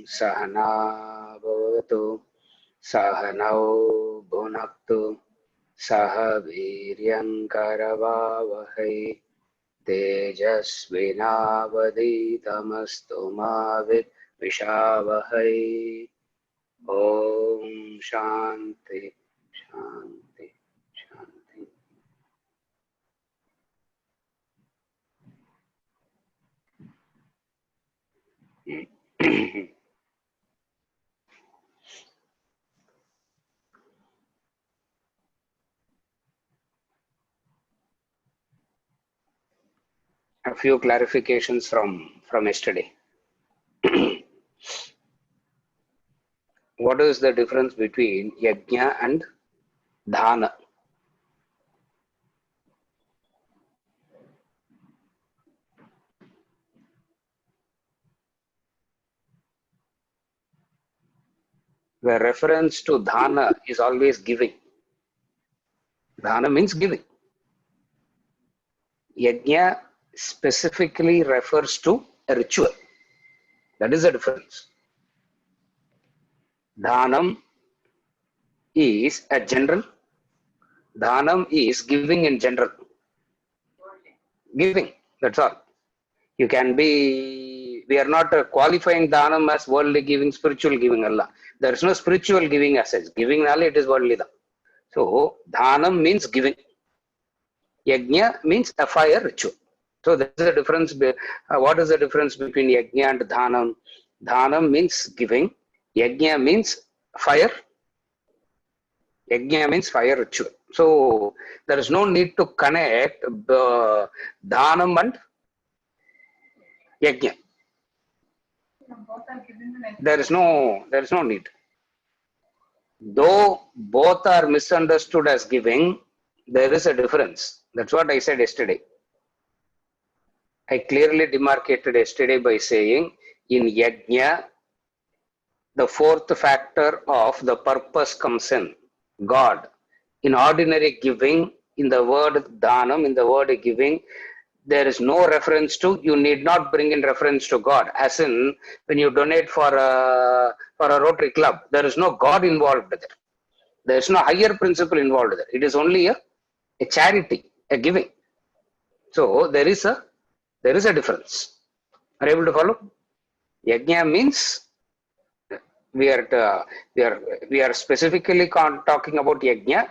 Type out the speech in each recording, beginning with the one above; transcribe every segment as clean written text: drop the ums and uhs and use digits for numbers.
सहना भवतु सहनौ भुनक्तु सह वीर्यङ्करवावहै तेजस्विनावधीतमस्तु मा विद्विषावहै। ओम शांति शांति शांति। A few clarifications from yesterday. What is the difference between yajna and dhana? The reference to dhana is always giving. Dhana means giving. Yajna specifically refers to a ritual. That is the difference. Dhanam is a general. Dhanam is giving in general. Giving, that's all. You can be, we are not qualifying dhanam as worldly giving, spiritual giving. Allah. There is no spiritual giving as such. Giving, it is worldly. So, dhanam means giving. Yajna means a fire ritual. So, there is a difference. What is the difference between yajna and dhanam? Dhanam means giving. Yajna means fire. Yajna means fire ritual. So, there is no need to connect dhanam and yajna. There is no need. Though both are misunderstood as giving, there is a difference. That's what I said yesterday. I clearly demarcated yesterday by saying in yajna, the fourth factor of the purpose comes in, God. In ordinary giving, in the word dhanam, in the word giving, there is no reference to, you need not bring in reference to God. As in, when you donate for a Rotary Club, there is no God involved there. There is no higher principle involved there. It is only a charity, a giving. So there is a difference. Are you able to follow? Yajna means we are specifically talking about yajna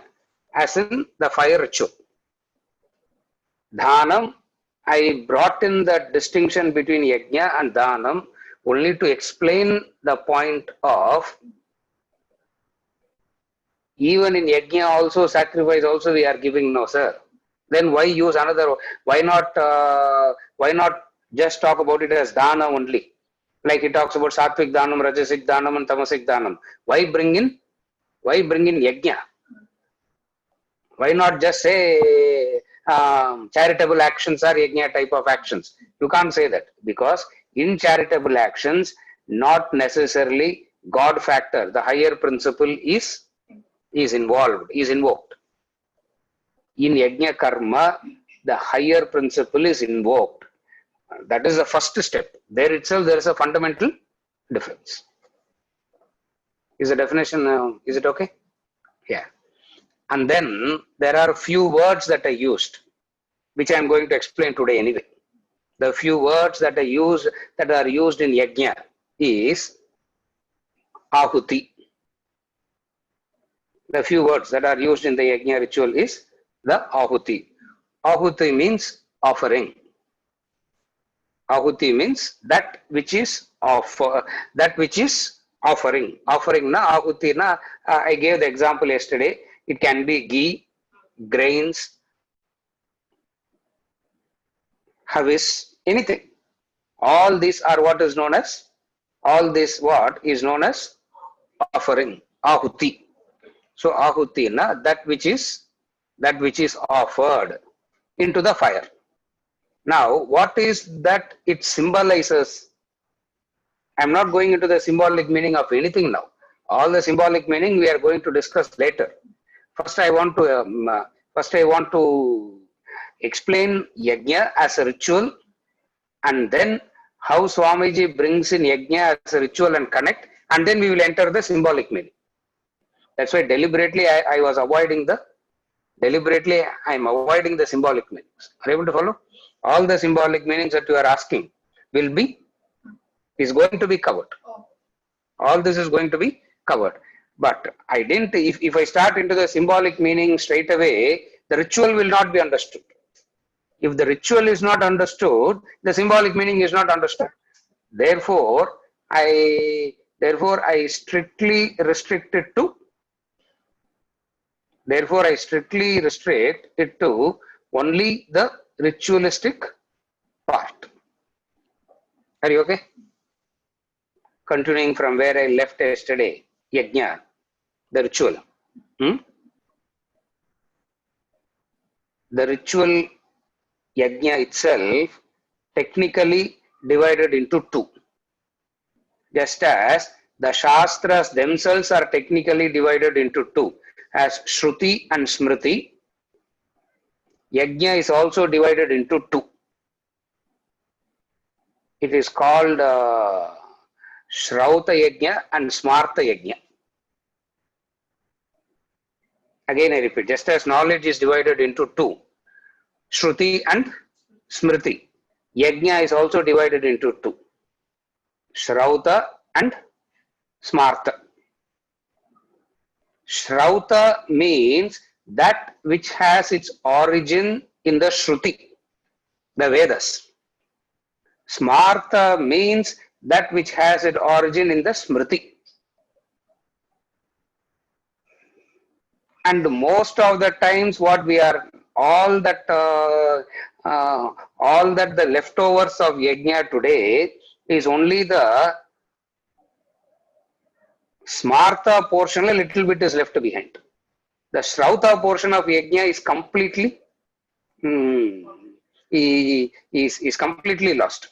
as in the fire ritual. Dhanam, I brought in the distinction between yajna and dhanam only to explain the point of even in yajna also, sacrifice also we are giving. No, sir. Then why use another? Why not just talk about it as dana only? Like he talks about sattvic dhanam, rajasic dhanam, and tamasic dhanam. Why bring in yajna? Why not just say charitable actions are yajna type of actions? You can't say that, because in charitable actions, not necessarily God factor, the higher principle is involved, is invoked. In yajna karma, the higher principle is invoked. That is the first step. There itself, there is a fundamental difference. Is the definition, is it okay? Yeah. And then there are few words that I used, which I am going to explain today anyway. The few words that are used in yajna is ahuti. The few words that are used in the yajna ritual is the ahuti. Ahuti means offering. Ahuti means that which is offering. Offering na ahuti na. I gave the example yesterday. It can be ghee, grains, havis, anything. All these are what is known as offering, ahuti. So ahuti na, that which is offered into the fire. Now, what is that it symbolizes? I'm not going into the symbolic meaning of anything now. All the symbolic meaning we are going to discuss later. First, I want to explain yajna as a ritual, and then how Swamiji brings in yajna as a ritual and connect, and then we will enter the symbolic meaning. That's why deliberately I was avoiding the, deliberately I am avoiding the symbolic meanings. Are you able to follow? All the symbolic meanings that you are asking will be, is going to be covered. All this is going to be covered. But I didn't, if I start into the symbolic meaning straight away, the ritual will not be understood. If the ritual is not understood, the symbolic meaning is not understood. Therefore, I strictly restrict it to, therefore I strictly restrict it to only the ritualistic part. Are you okay? Continuing from where I left yesterday, yajna, the ritual. The ritual yajna itself technically divided into two. Just as the Shastras themselves are technically divided into two, as Shruti and Smriti, yajna is also divided into two. It is called Shrauta yajna and Smarta yajna. Again I repeat, just as knowledge is divided into two, Shruti and Smriti, yajna is also divided into two, Shrauta and Smarta. Shrauta means that which has its origin in the Shruti, the Vedas. Smarta means that which has its origin in the Smriti. And most of the times what we are, all that the leftovers of yajna today is only the Smarta portion, a little bit is left behind. The Shrauta portion of yajna is completely is completely lost.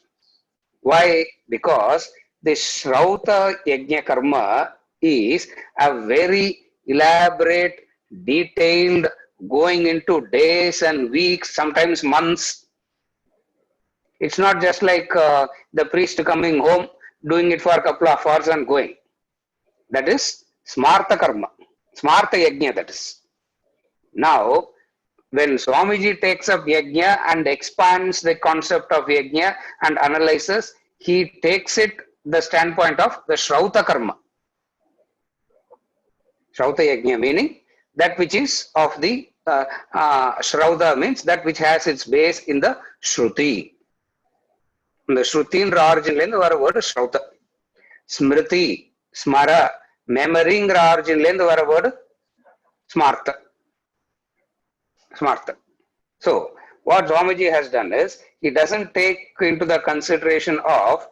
Why? Because the Shrauta yajna karma is a very elaborate, detailed, going into days and weeks, sometimes months. It's not just like the priest coming home, doing it for a couple of hours and going. That is Smarta karma, Smarta yajna, that is. Now, when Swamiji takes up yajna and expands the concept of yajna and analyzes, he takes it the standpoint of the Shrauta karma. Shrauta yajna meaning that which is of the Shrauta means that which has its base in the Shruti. In the Shruti in origin lend vara word Shrauta. Smriti, Smara, memorying origin lend vara word Smarta. Smarta. So, what Swamiji has done is, he doesn't take into the consideration of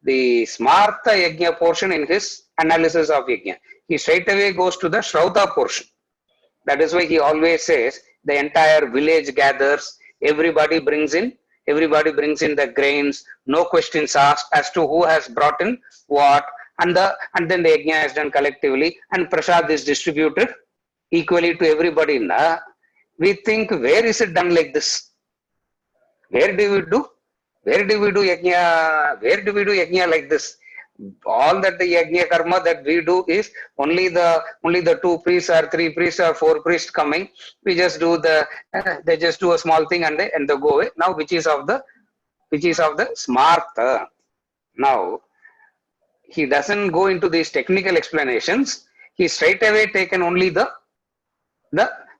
the Smarta yajna portion in his analysis of yajna. He straight away goes to the Shrauta portion. That is why he always says the entire village gathers, everybody brings in the grains, no questions asked as to who has brought in what, and then the yajna is done collectively and prasad is distributed equally to everybody. We think, where is it done like this? Where do we do yajna? Where do we do yajna like this? All that the yajna karma that we do is only the two priests or three priests or four priests coming. We just do they just do a small thing and they go away. Now, which is of the Smarta. Now, he doesn't go into these technical explanations. He straight away taken only the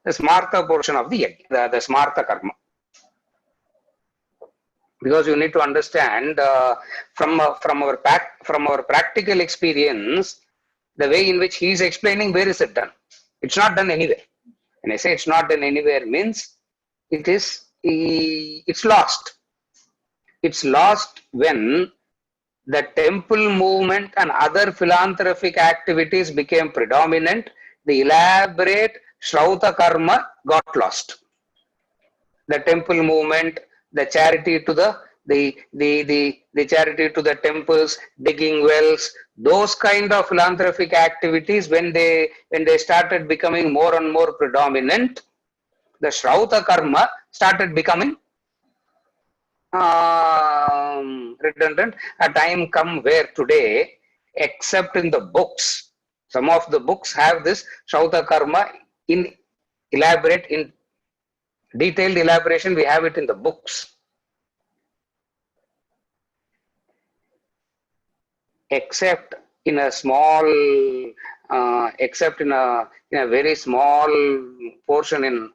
Smarta portion of the yajna, the Smarta karma. Because you need to understand from our practical experience, the way in which he is explaining, where is it done? It's not done anywhere. When I say it's not done anywhere, means it's lost. It's lost when the temple movement and other philanthropic activities became predominant. The elaborate Shrauta karma got lost. The temple movement, the charity to the charity to the temples, digging wells, those kind of philanthropic activities, when they started becoming more and more predominant, the Shrauta karma started becoming redundant. A time come where today, except in the books, some of the books have this Shrauta Karma in elaborate, in detailed elaboration, we have it in the books. Except in a small, except in a very small portion in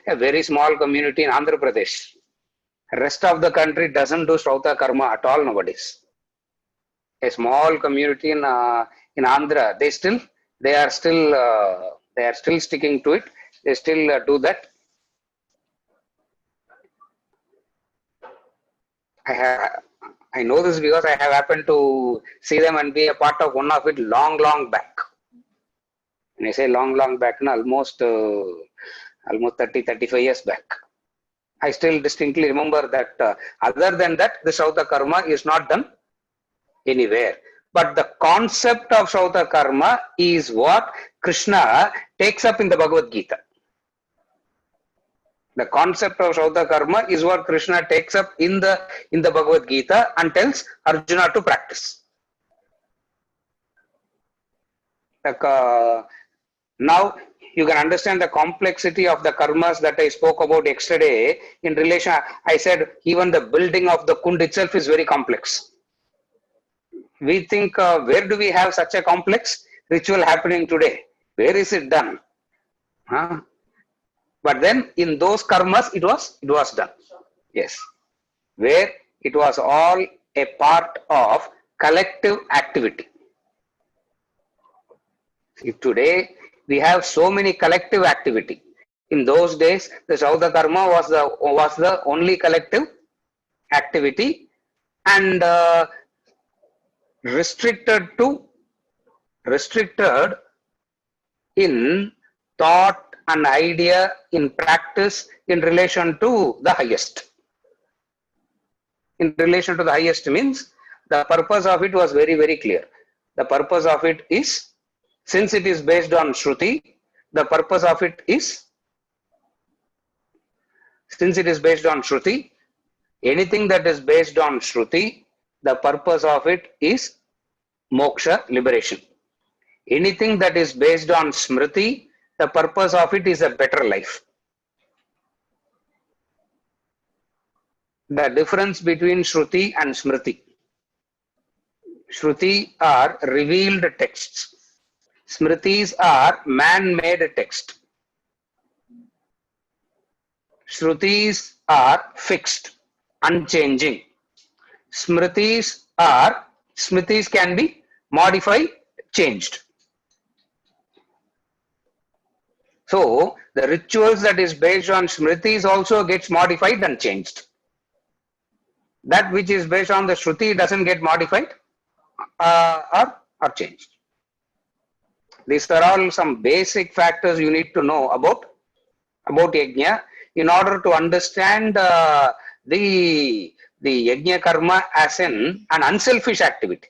a very small community in Andhra Pradesh. Rest of the country doesn't do Shrauta Karma at all nowadays. A small community in Andhra, they are still sticking to it. They still do that. I know this because I have happened to see them and be a part of one of it long back. When I say long back, almost 30-35 years back. I still distinctly remember that other than that, the Shrauta Karma is not done anywhere. But the concept of Shrauta Karma is what Krishna takes up in the Bhagavad Gita. The concept of Shrauta Karma is what Krishna takes up in the Bhagavad Gita and tells Arjuna to practice. Now you can understand the complexity of the karmas that I spoke about yesterday in relation. I said even the building of the kund itself is very complex. We think, where do we have such a complex ritual happening today? Where is it done? Huh? But then in those karmas, it was done. Yes. Where it was all a part of collective activity. See, today we have so many collective activity. In those days, the Shrauta Karma was the only collective activity, and restricted in thought and idea, in practice, in relation to the highest. In relation to the highest means the purpose of it was very clear. The purpose of it is, since it is based on Shruti, the purpose of it is, since it is based on Shruti, anything that is based on Shruti, the purpose of it is moksha, liberation. Anything that is based on Smriti, the purpose of it is a better life. The difference between Shruti and Smriti. Shruti are revealed texts. Smritis are man-made text. Shrutis are fixed, unchanging. Smritis can be modified, changed. So the rituals that is based on Smritis also gets modified and changed. That which is based on the Shruti doesn't get modified or changed. These are all some basic factors you need to know about yajna in order to understand the yajna karma as an unselfish activity.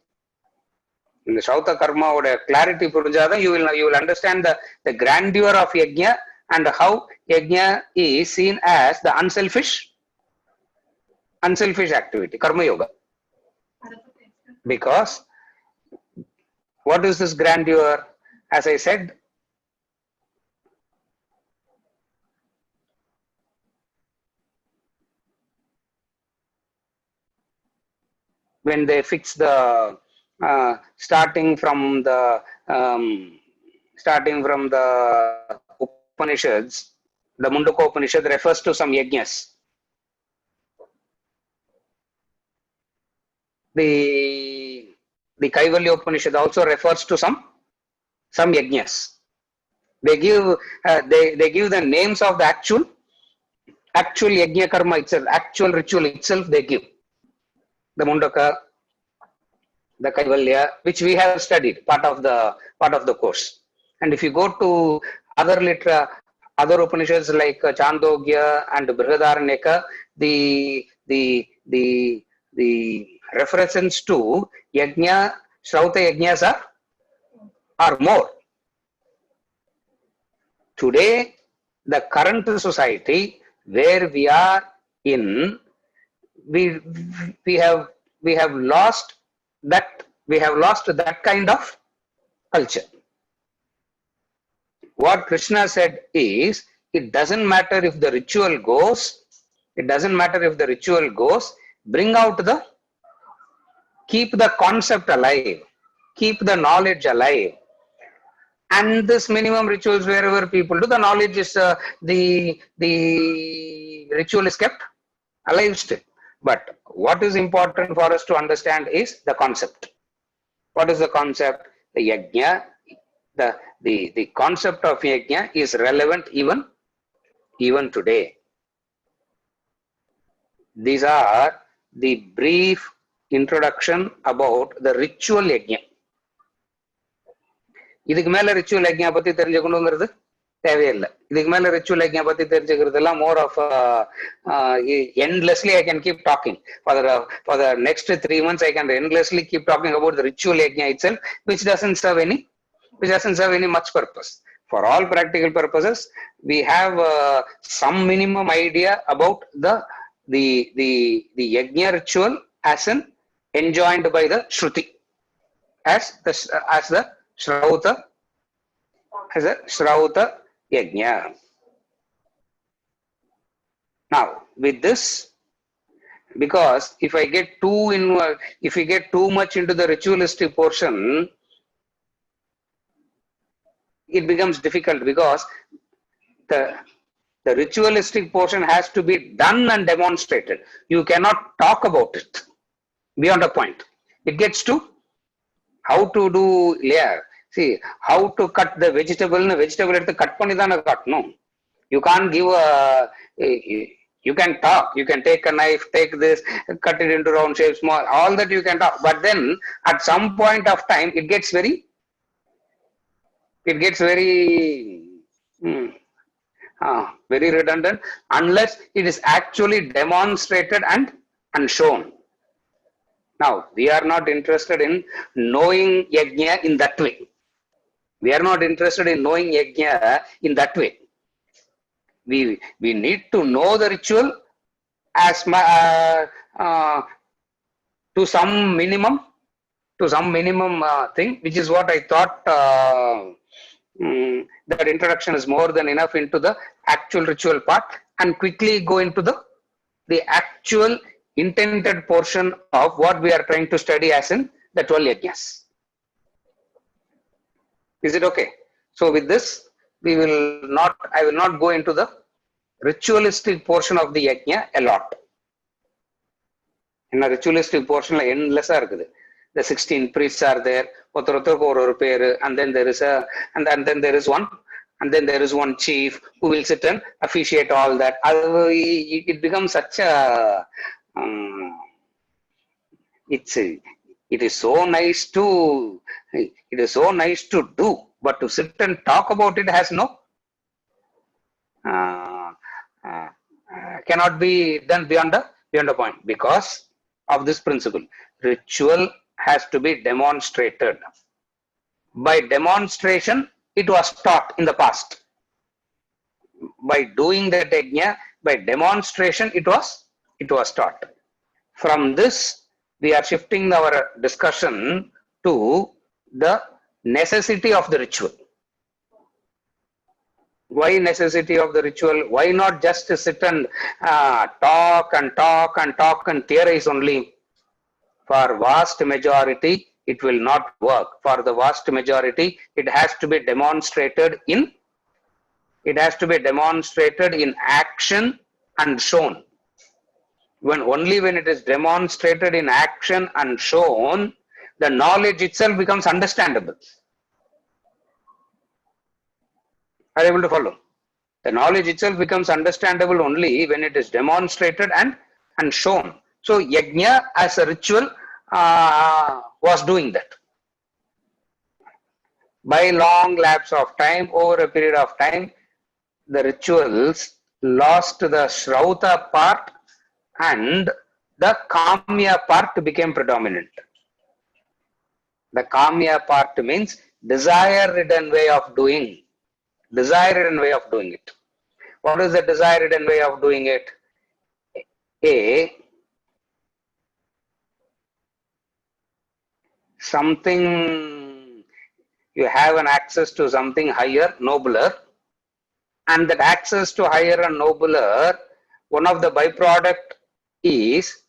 In the Shrauta Karma or clarity purujada, you will understand the grandeur of yajna and how yajna is seen as the unselfish activity, karma yoga. Because what is this grandeur? As I said, when they fix the starting from the Upanishads, the Mundaka Upanishad refers to some yajnas. The Kaivalya Upanishad also refers to some yajnas. They give the names of the actual yajna karma itself, actual ritual itself. They give the Mundaka, the Kaivalya, which we have studied, part of the course. And if you go to other Upanishads like Chandogya and Brihadaranyaka, the references to yajna, Shrauta yajnas are more. Today, the current society where we are in, we we have we have lost that kind of culture. What Krishna said is, it doesn't matter if the ritual goes, bring out keep the concept alive, keep the knowledge alive. And this minimum rituals, wherever people do, the knowledge is, the ritual is kept alive still. But what is important for us to understand is the concept. What is the concept? The yajna, the concept of yajna is relevant even today. These are the brief introduction about the ritual yajna. இதுக்கு மேல ritual yajna பத்தி தெரிஞ்சுக்கணுங்கிறது தேவையில்லை. இதுக்கு மேல ritual yajna பத்தி தெரிஞ்சுக்கிறதுலாம் more of endlessly I can keep talking for the next 3 months. I can endlessly keep talking about the ritual yajna itself, which doesn't serve any much purpose. For all practical purposes, we have some minimum idea about the yajna ritual as an enjoined by the Shruti, as the Shrauta, as a Shrauta Yajna. Now, with this, because if we get too much into the ritualistic portion, it becomes difficult, because the ritualistic portion has to be done and demonstrated. You cannot talk about it beyond a point. It gets to how to do layer. See, how to cut the vegetable at the cut panidana cut. No, you can't give you can talk, you can take a knife, take this, cut it into round shapes, small, all that you can talk. But then at some point of time, it gets very very redundant, unless it is actually demonstrated and shown. Now, we are not interested in knowing yajna in that way. We are not interested in knowing yajna in that way. We need to know the ritual as to some minimum thing, which is what I thought. That introduction is more than enough into the actual ritual part, and quickly go into the actual intended portion of what we are trying to study, as in the 12 yajnas. Is it okay? So with this, I will not go into the ritualistic portion of the yajna a lot. In a ritualistic portion, endless are good. The 16 priests are there, and then there is one chief who will sit and officiate all that. It becomes such a it is so nice to do, but to sit and talk about it has no cannot be done beyond a point, because of this principle. Ritual has to be demonstrated. By demonstration, it was taught in the past. By doing that yajna, by demonstration, it was taught. From this, we are shifting our discussion to the necessity of the ritual. Why necessity of the ritual? Why not just sit and talk and theorize only? For vast majority, it will not work. For the vast majority, it has to be demonstrated in action and shown. Only when it is demonstrated in action and shown, the knowledge itself becomes understandable. Are you able to follow? The knowledge itself becomes understandable only when it is demonstrated and shown. So yajna as a ritual was doing that. By long lapse of time, over a period of time, the rituals lost the Shrauta part and the Kamya part became predominant. The Kamya part means desire-ridden way of doing. Desire-ridden way of doing it. What is the desire-ridden way of doing it? something, you have an access to something higher, nobler, and that access to higher and nobler, one of the byproduct is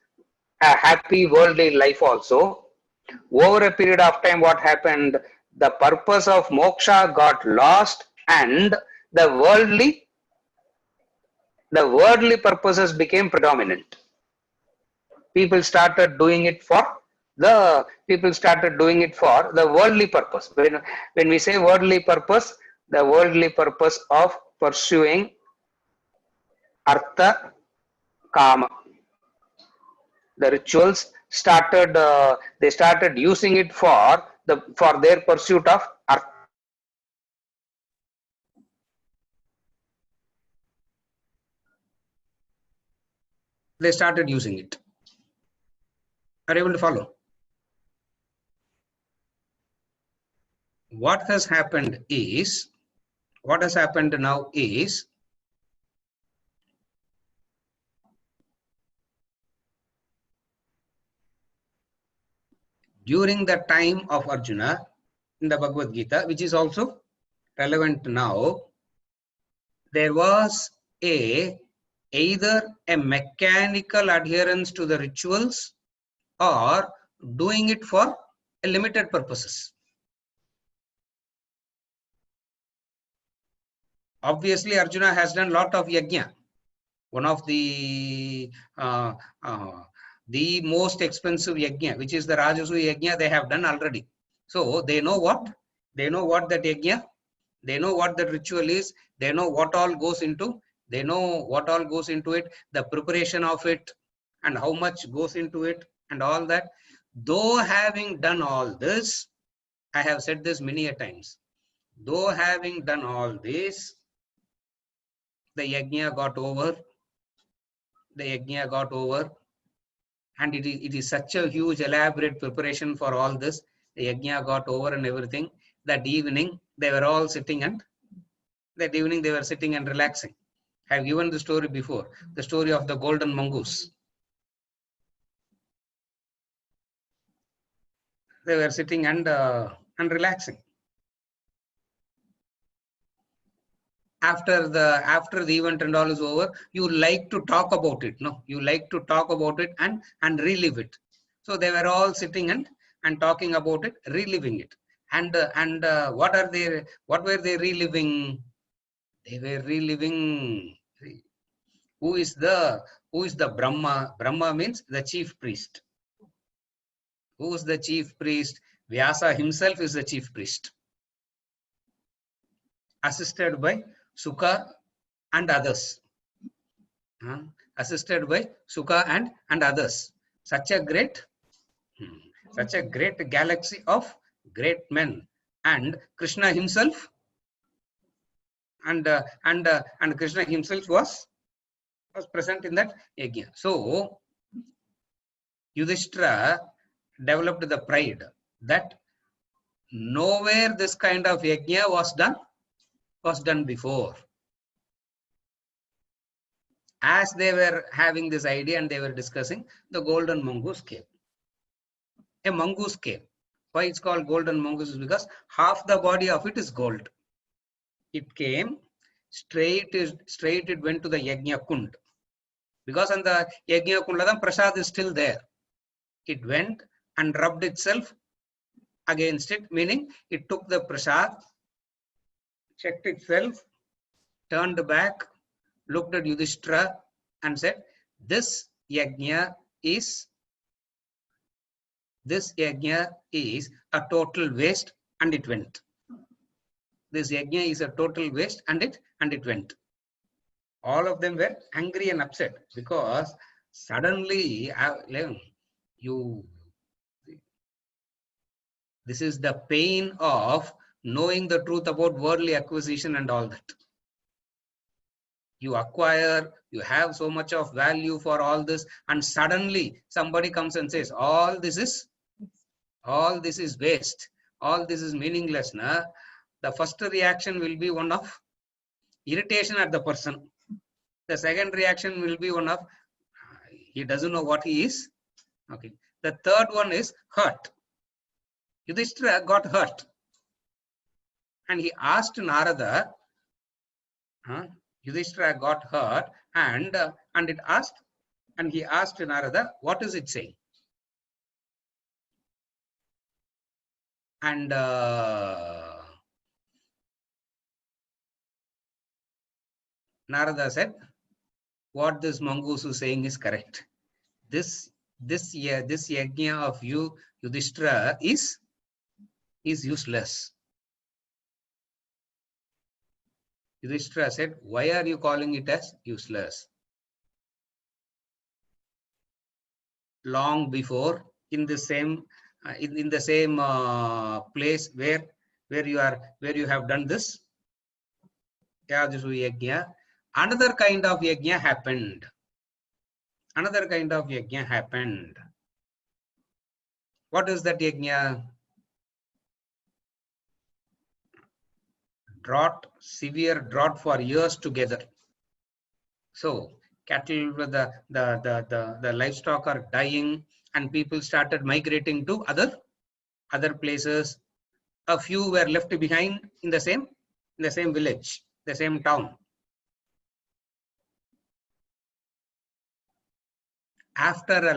a happy worldly life also. Over a period of time, what happened? The purpose of moksha got lost, and the worldly purposes became predominant. People started doing it for the worldly purpose. When we say worldly purpose, the worldly purpose of pursuing artha kama. The rituals started, they started using it for their pursuit of artha. They started using it. Are you able to follow? What has happened now is, during the time of Arjuna in the Bhagavad Gita, which is also relevant now, there was either a mechanical adherence to the rituals or doing it for a limited purposes. Obviously, Arjuna has done a lot of yajna. One of the most expensive yajna, which is the Rajasuya yajna, they have done already. So they know what that yajna, they know what the ritual is, they know what all goes into, it, the preparation of it, and how much goes into it, and all that. Though having done all this, I have said this many a times, though having done all this, the yajna got over, and it is such a huge elaborate preparation for all this. The yajna got over and everything. That evening they were all sitting and relaxing. I have given the story before, the story of the golden mongoose. They were sitting and relaxing. After the event and all is over, you like to talk about it, no? You like to talk about it and relive it. So they were all sitting and talking about it, reliving it. And what were they reliving? They were reliving who is the Brahma. Brahma means the chief priest. Who is the chief priest? Vyasa himself is the chief priest, assisted by Sukha and others. Assisted by Sukha and others. Such a great galaxy of great men, and Krishna himself, and Krishna himself was present in that yajna. So Yudhishthira developed the pride that nowhere this kind of yajna was done before. As they were having this idea and they were discussing, the golden mongoose came. A mongoose came. Why it's called golden mongoose is because half the body of it is gold. It came straight, it went to the yajna kund. Because on the yajna kundadam prasad is still there. It went and rubbed itself against it, meaning it took the prasad, checked itself, turned back, looked at Yudhishthira and said, this yajna is a total waste, and it went. This yajna is a total waste, and it went. All of them were angry and upset because suddenly this is the pain of knowing the truth about worldly acquisition and all that. You acquire, you have so much of value for all this, and suddenly somebody comes and says, all this is waste, all this is meaningless. The first reaction will be one of irritation at the person. The second reaction will be one of, he doesn't know what he is. Okay. The third one is hurt. Yudhishthira got hurt. And he asked Narada, Yudhishthira got hurt, and he asked Narada, what is it saying? And Narada said, what this mongoose is saying is correct. This yajna of you, Yudhishthira, is useless. Yudhishthira said, why are you calling it as useless? Long before, in the same place where you have done this yajna, another kind of yajna happened. What is that yajna? Severe drought for years together. So cattle, the livestock are dying, and people started migrating to other places. A few were left behind in the same village, the same town. After a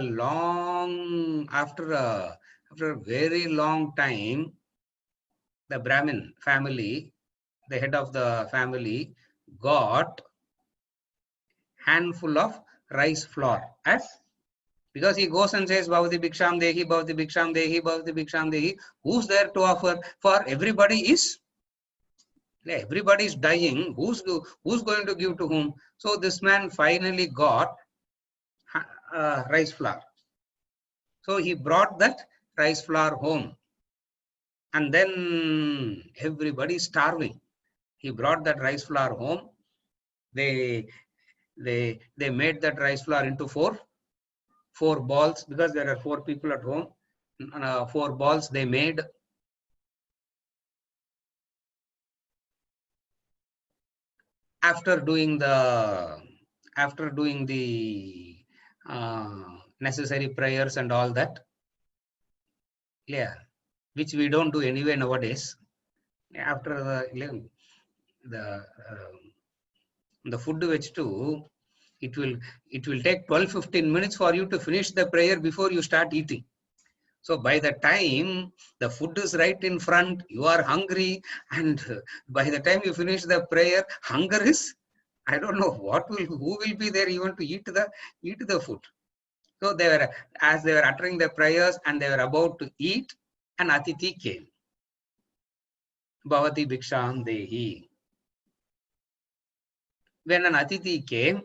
very long time, the Brahmin family, the head of the family, got handful of rice flour, because he goes and says, Bhavati Bhiksham Dehi, Bhavati Bhiksham Dehi, Bhavati Bhiksham Dehi. Who's there to offer? For everybody is dying. Who's going to give to whom? So this man finally got rice flour. So he brought that rice flour home, and then everybody is starving. He brought that rice flour home. They made that rice flour into four balls, because there are 4 people at home. 4 balls they made. After doing the necessary prayers and all that, which we don't do anyway nowadays. After the food which too, it will take 12-15 minutes for you to finish the prayer before you start eating. So by the time the food is right in front, you are hungry, and by the time you finish the prayer, hunger is, I don't know who will be there even to eat the food. So as they were uttering the prayers and they were about to eat, an Atithi came. Bhavati Bhiksham Dehi. When an Atithi came,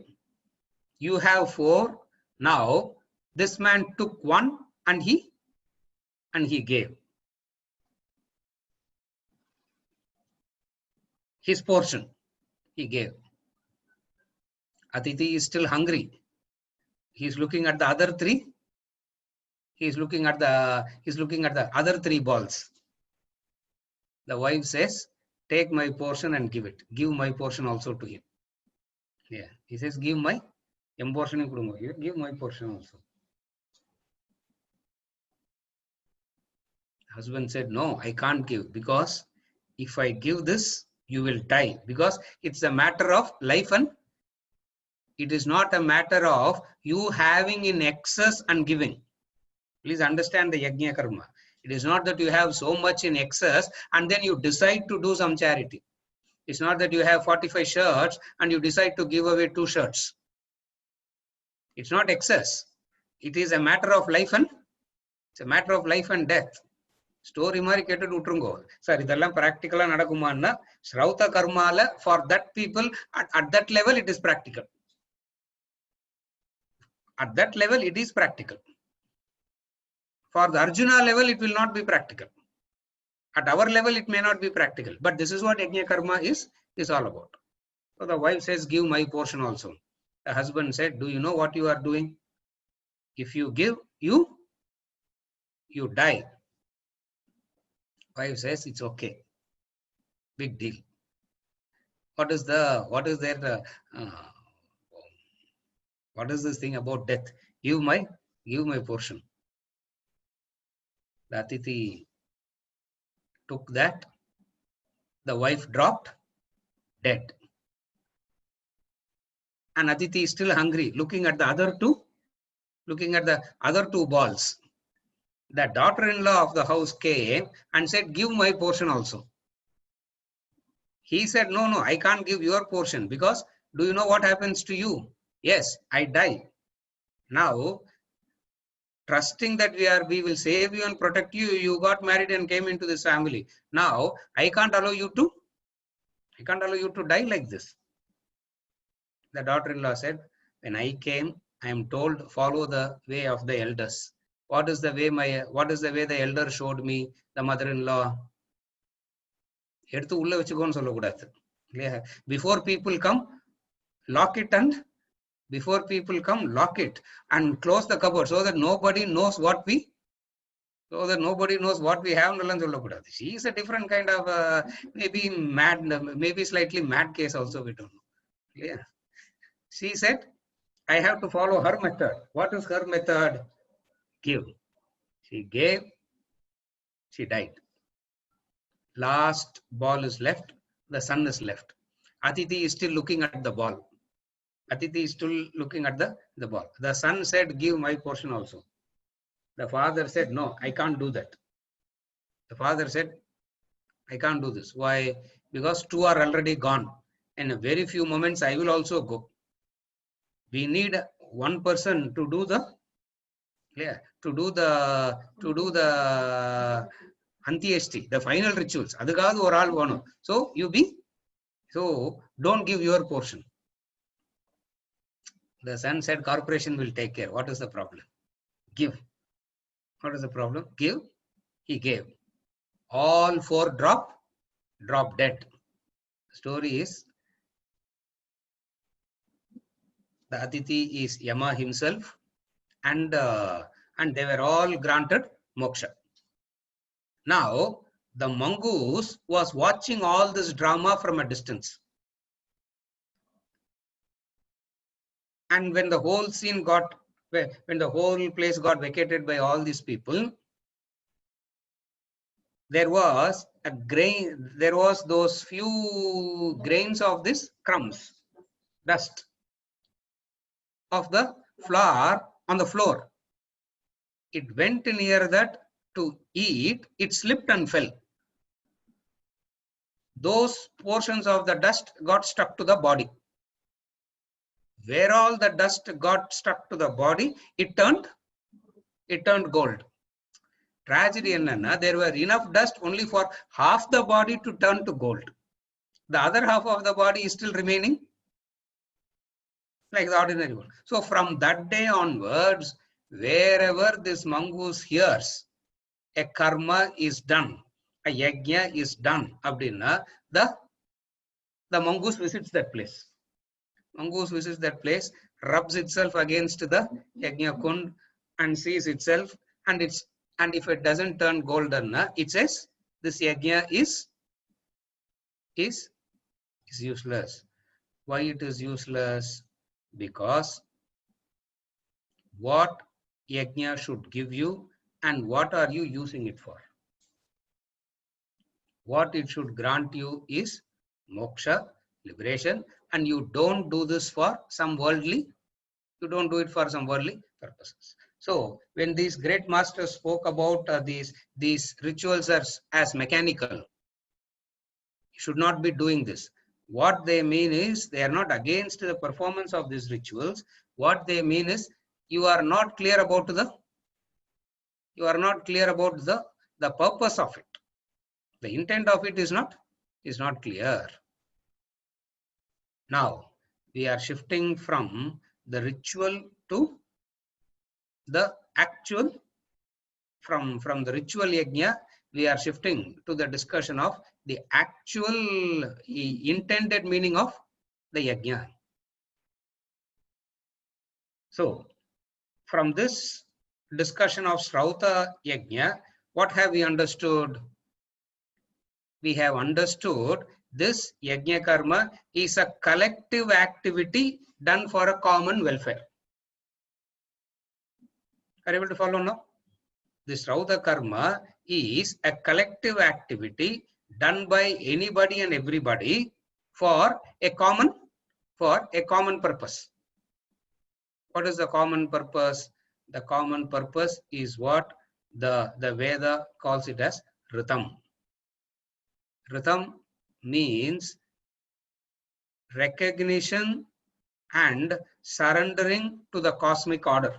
you have 4. Now this man took 1 and he gave his portion. He gave. Atithi is still hungry. He is looking at the other 3. He is looking at the other 3 balls. The wife says, take my portion and give it. Give my portion also to him. Yeah. He says, give my portion. Give my portion also. Husband said, no, I can't give, because if I give this, you will die, because it's a matter of life, and it is not a matter of you having in excess and giving. Please understand the yajna karma. It is not that you have so much in excess and then you decide to do some charity. It's not that you have 45 shirts and you decide to give away 2 shirts. It's not excess. It is a matter of life and death. Story mari kettu utrungo. Sir, idallam practical nadakumanna Shrauta karmala, for that people at that level it is practical. At that level it is practical. For the Arjuna level it will not be practical. At our level it may not be practical. But this is what yajna karma is all about. So the wife says, give my portion also. The husband said, do you know what you are doing? If you give, you die. Wife says, it's okay. Big deal. What is this thing about death? Give my portion. The Atithi took that. The wife dropped dead. And Aditi is still hungry, looking at the other two balls. The daughter-in-law of the house came and said, give my portion also. He said, no, I can't give your portion, because do you know what happens to you? Yes, I die. Now, trusting that we will save you and protect you, you got married and came into this family. Now, I can't allow you to die like this. The daughter-in-law said, when I came, I am told, follow the way of the elders. What is the way the elder showed me, the mother-in-law? Before people come, lock it and close the cupboard so that nobody knows what we have. She is a different kind of maybe slightly mad case also, we don't know. Yeah. She said, I have to follow her method. What is her method? Give. She gave, she died. Last ball is left, the son is left. Aditi is still looking at the ball. The ball. The son said, give my portion also. The father said, no, I can't do that. The father said, I can't do this. Why? Because two are already gone. In a very few moments, I will also go. We need one person to do the Antyeshti, the final rituals. So don't give your portion. The son said, corporation will take care. What is the problem? Give. What is the problem? Give. He gave. All four drop dead. The story is, the Aditi is Yama himself, and they were all granted moksha. Now, the mongoose was watching all this drama from a distance. And when the whole place got vacated by all these people, there was those few grains of this crumbs, dust of the flour on the floor. It went near that to eat, it slipped and fell. Those portions of the dust got stuck to the body. Where all the dust got stuck to the body, it turned gold. Tragedy enna, there were enough dust only for half the body to turn to gold. The other half of the body is still remaining like the ordinary one. So from that day onwards, wherever this mongoose hears a karma is done, a yajna is done, abdina, the mongoose visits that place. Mongoose visits that place, rubs itself against the yajna kund and sees itself, and if it doesn't turn golden, it says this yajna is useless. Why it is useless? Because what yajna should give you and what are you using it for? What it should grant you is moksha, liberation, and you don't do this for some worldly, purposes. So when these great masters spoke about these rituals as mechanical, you should not be doing this. What they mean is, they are not against the performance of these rituals. What they mean is, you are not clear about the purpose of it. The intent of it is not clear. Now we are shifting from the ritual to the actual. From the ritual yajna, we are shifting to the discussion of the actual intended meaning of the yajna. So from this discussion of Srauta yajna, what have we understood? We have understood this yajna karma is a collective activity done for a common welfare. Are you able to follow now? This Srauta karma is a collective activity done by anybody and everybody for a common purpose. What is the common purpose? The common purpose is what the Veda calls it as Ritam. Ritam means recognition and surrendering to the cosmic order.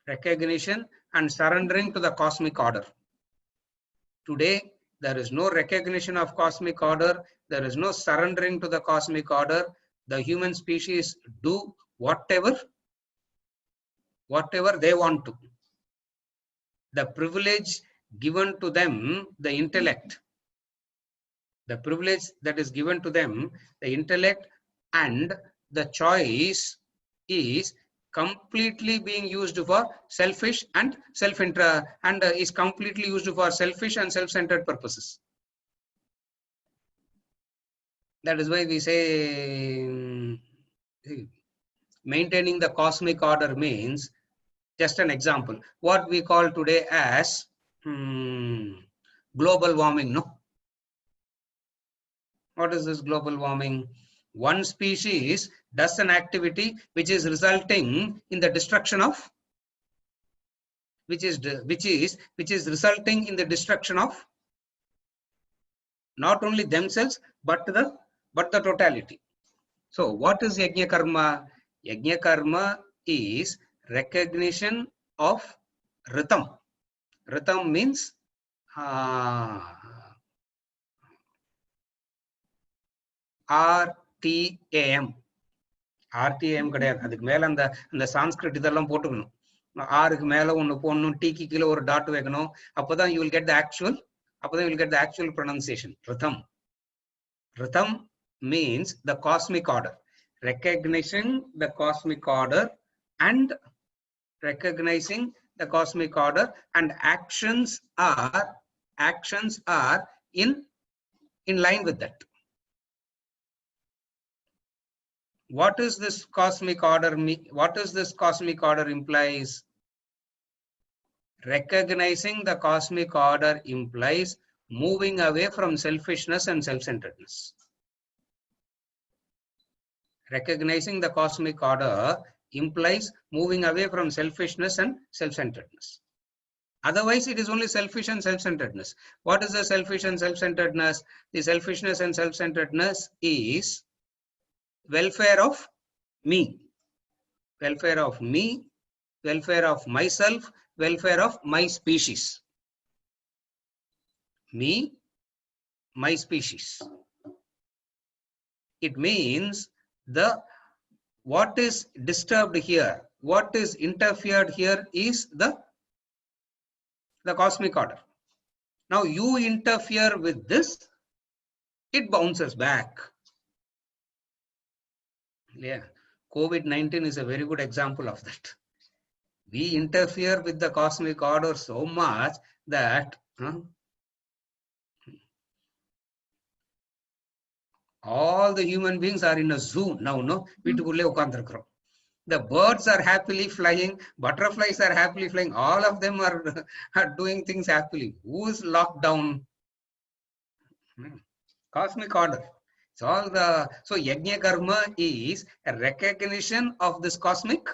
Recognition and surrendering to the cosmic order. Today, there is no recognition of cosmic order. There is no surrendering to the cosmic order. The human species do whatever they want to. The privilege given to them, the intellect, the privilege that is given to them, the intellect and the choice is completely being used for selfish and self-interest, and is completely used for selfish and self-centered purposes. That is why we say maintaining the cosmic order means, just an example, what we call today as global warming, no? What is this global warming? One species does an activity which is resulting in the destruction of, which is resulting in the destruction of not only themselves but the totality. So what is yajna karma? Yajna karma is recognition of ritam. Ritam means RTAM. RTAM கிடையாது, அதுக்கு மேல அந்த சான்ஸ்கிரிட் இதெல்லாம் போட்டுக்கணும். ஆருக்கு மேல ஒன்னு போடணும், டீக்கு கீழே ஒரு டாட் வைக்கணும். அப்பதான் you will get the actual pronunciation. Ritam. Ritam means the cosmic order. Recognizing the cosmic order and actions are in line with that. What is this cosmic order? What is this cosmic order implies? Recognizing the cosmic order implies moving away from selfishness and self-centeredness. Recognizing the cosmic order implies moving away from selfishness and self-centeredness. Otherwise, it is only selfish and self-centeredness. What is the selfish and self-centeredness? The selfishness and self-centeredness is welfare of me, welfare of myself, welfare of my species. Me, my species. It means what is disturbed here, what is interfered here is the cosmic order. Now you interfere with this, it bounces back. Yeah, COVID-19 is a very good example of that. We interfere with the cosmic order so much that all the human beings are in a zoo now, no? The birds are happily flying, butterflies are happily flying, all of them are doing things happily. Who is locked down? Cosmic order. So yajna karma is a recognition of this cosmic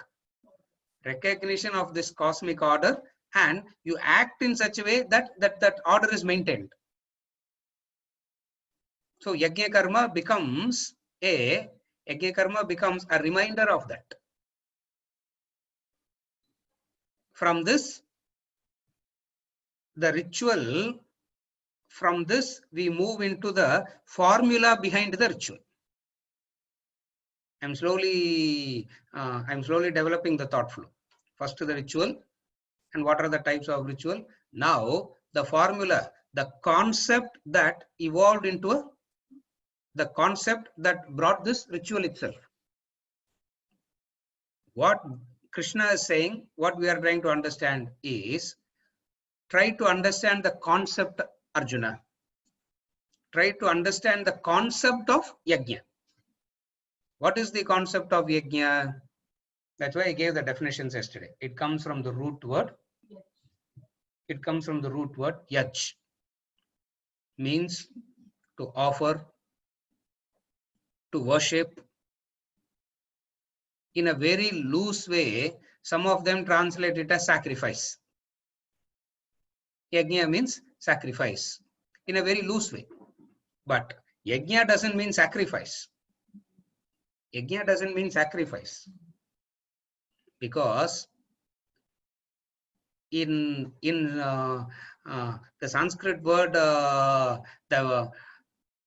order, and you act in such a way that order is maintained. So yajna karma becomes a reminder of that. From this, the ritual, from this we move into the formula behind the ritual. I'm slowly developing the thought flow. First the ritual, and what are the types of ritual? Now the formula, the concept that evolved into the concept that brought this ritual itself. What Krishna is saying, what we are trying to understand is, try to understand the concept, Arjuna. Try to understand the concept of yajna. What is the concept of yajna? That's why I gave the definitions yesterday. It comes from the root word. It comes from the root word yaj, means to offer, to worship. In a very loose way, some of them translate it as sacrifice. Yajna means sacrifice in a very loose way. But yajna doesn't mean sacrifice. Yajna doesn't mean sacrifice. Because in the Sanskrit word, the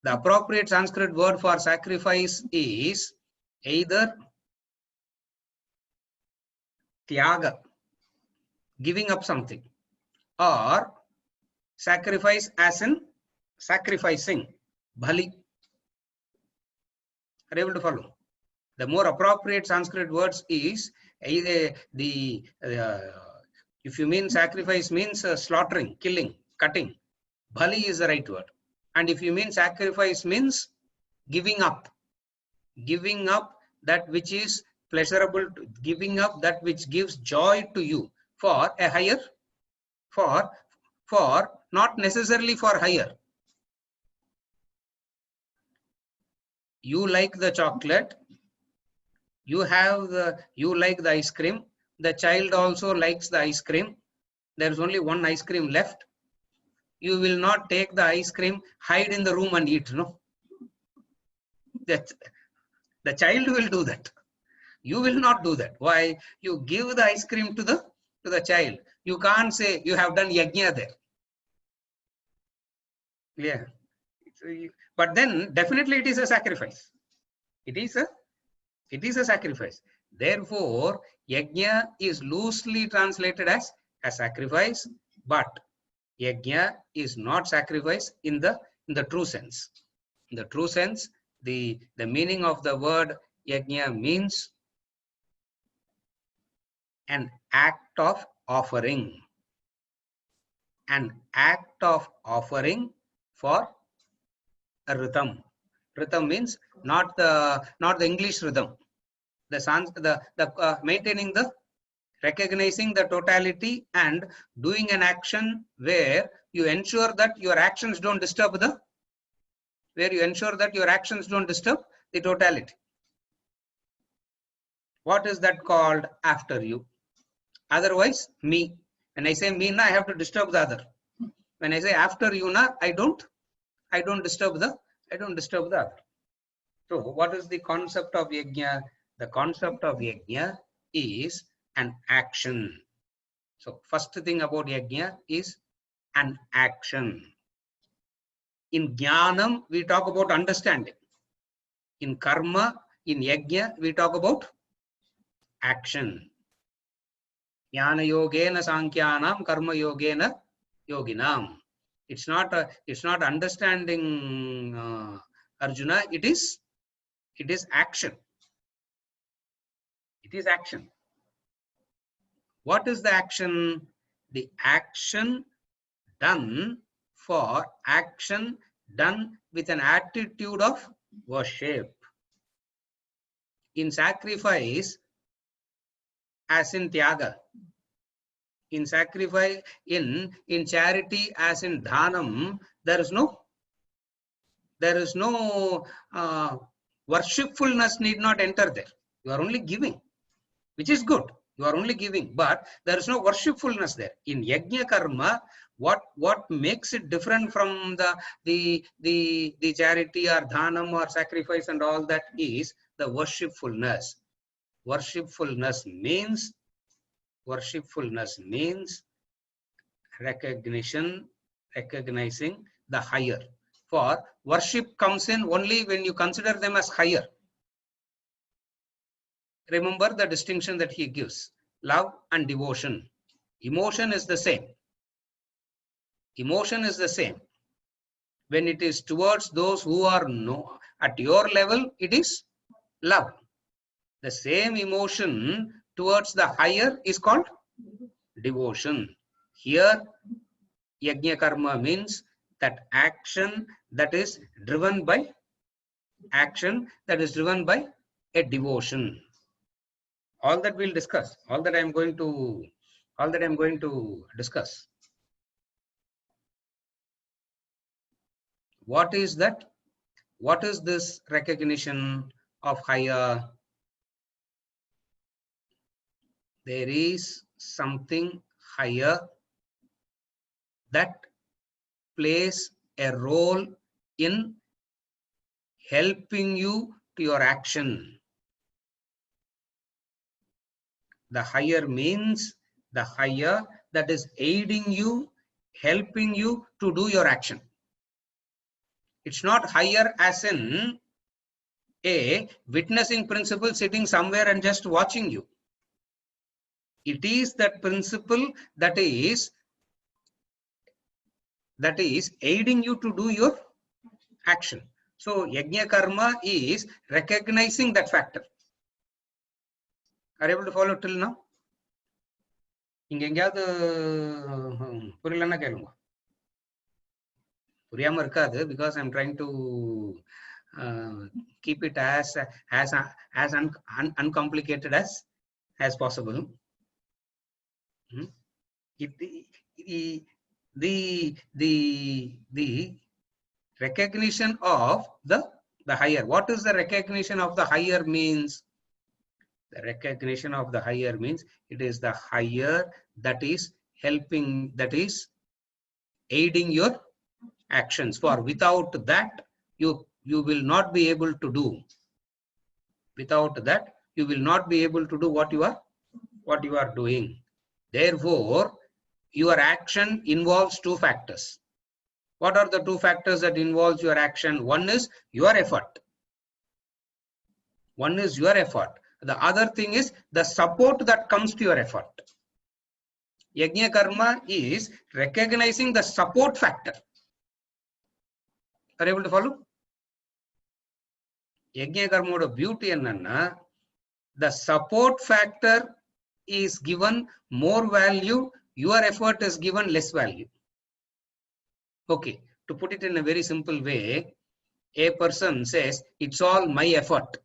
appropriate Sanskrit word for sacrifice is either tyaga, giving up something, or sacrifice as in sacrificing, bhali. Are you able to follow? The more appropriate Sanskrit words is either if you mean sacrifice means slaughtering, killing, cutting, bhali is the right word. And if you mean sacrifice means giving up that which is pleasurable, giving up that which gives joy to you for a higher, for not necessarily for higher. You like the chocolate, you like the ice cream, the child also likes the ice cream, there's only one ice cream left. You will not take the ice cream, hide in the room and eat, no? That the child will do that. You will not do that. Why? You give the ice cream to the child. You can't say you have done yajna there. Yeah. But then definitely it is a sacrifice. It is a sacrifice. Therefore, yajna is loosely translated as a sacrifice, but yajna is not sacrifice in the true sense. In the true sense, the meaning of the word yajna means an act of offering. An act of offering for a rhythm. Rhythm means not the English rhythm. The maintaining the, recognizing the totality and doing an action where you ensure that your actions don't disturb the totality. What is that called? After you. Otherwise, me. When I say me, na, I have to disturb the other. When I say after you, na, I don't disturb the other. So what is the concept of yajna? The concept of yajna is an action. So first thing about yajna is an action. In jnanam, we talk about understanding. In karma, in yajna, we talk about action. Jnana yogena sankhyanam, karma yogena yoginam. It's not understanding, Arjuna. It is action. It is action. What is the action? The action done with an attitude of worship. In sacrifice, as in tyaga. In sacrifice, in charity, as in dhanam, there is no worshipfulness need not enter there. You are only giving, which is good. You are only giving, but there is no worshipfulness there. In yajna karma, what makes it different from the charity or dhanam or sacrifice and all that is the worshipfulness. Worshipfulness means recognizing the higher. For worship comes in only when you consider them as higher. Remember the distinction that he gives: love and devotion. Emotion is the same. Emotion is the same. When it is towards those who are at your level, it is love. The same emotion towards the higher is called devotion. Here, yajna karma means that action that is driven by a devotion. All that we'll discuss, all that I'm going to discuss. What is that? What is this recognition of higher? There is something higher that plays a role in helping you to your action. The higher means the higher that is aiding you, helping you to do your action. It's not higher as in a witnessing principle sitting somewhere and just watching you. It is that principle that is aiding you to do your action. So yajna karma is recognizing that factor. Are you able to follow till now? இங்க எங்கயாவது புரியலன்னா கேளுங்க. புரியாம இருக்காது, because I'm trying to keep it as uncomplicated as possible. The recognition of the higher. What is the recognition of the higher means? The recognition of the higher means it is the higher that is helping, that is aiding your actions. For without that, you will not be able to do. Without that, you will not be able to do what you are doing. Therefore, your action involves two factors. What are the two factors that involves your action? One is your effort. One is your effort. The other thing is the support that comes to your effort. Yajna karma is recognizing the support factor. Are you able to follow? Yajna karma beauty enna, the support factor is given more value, your effort is given less value. Okay, to put it in a very simple way, a person says, it's all my effort.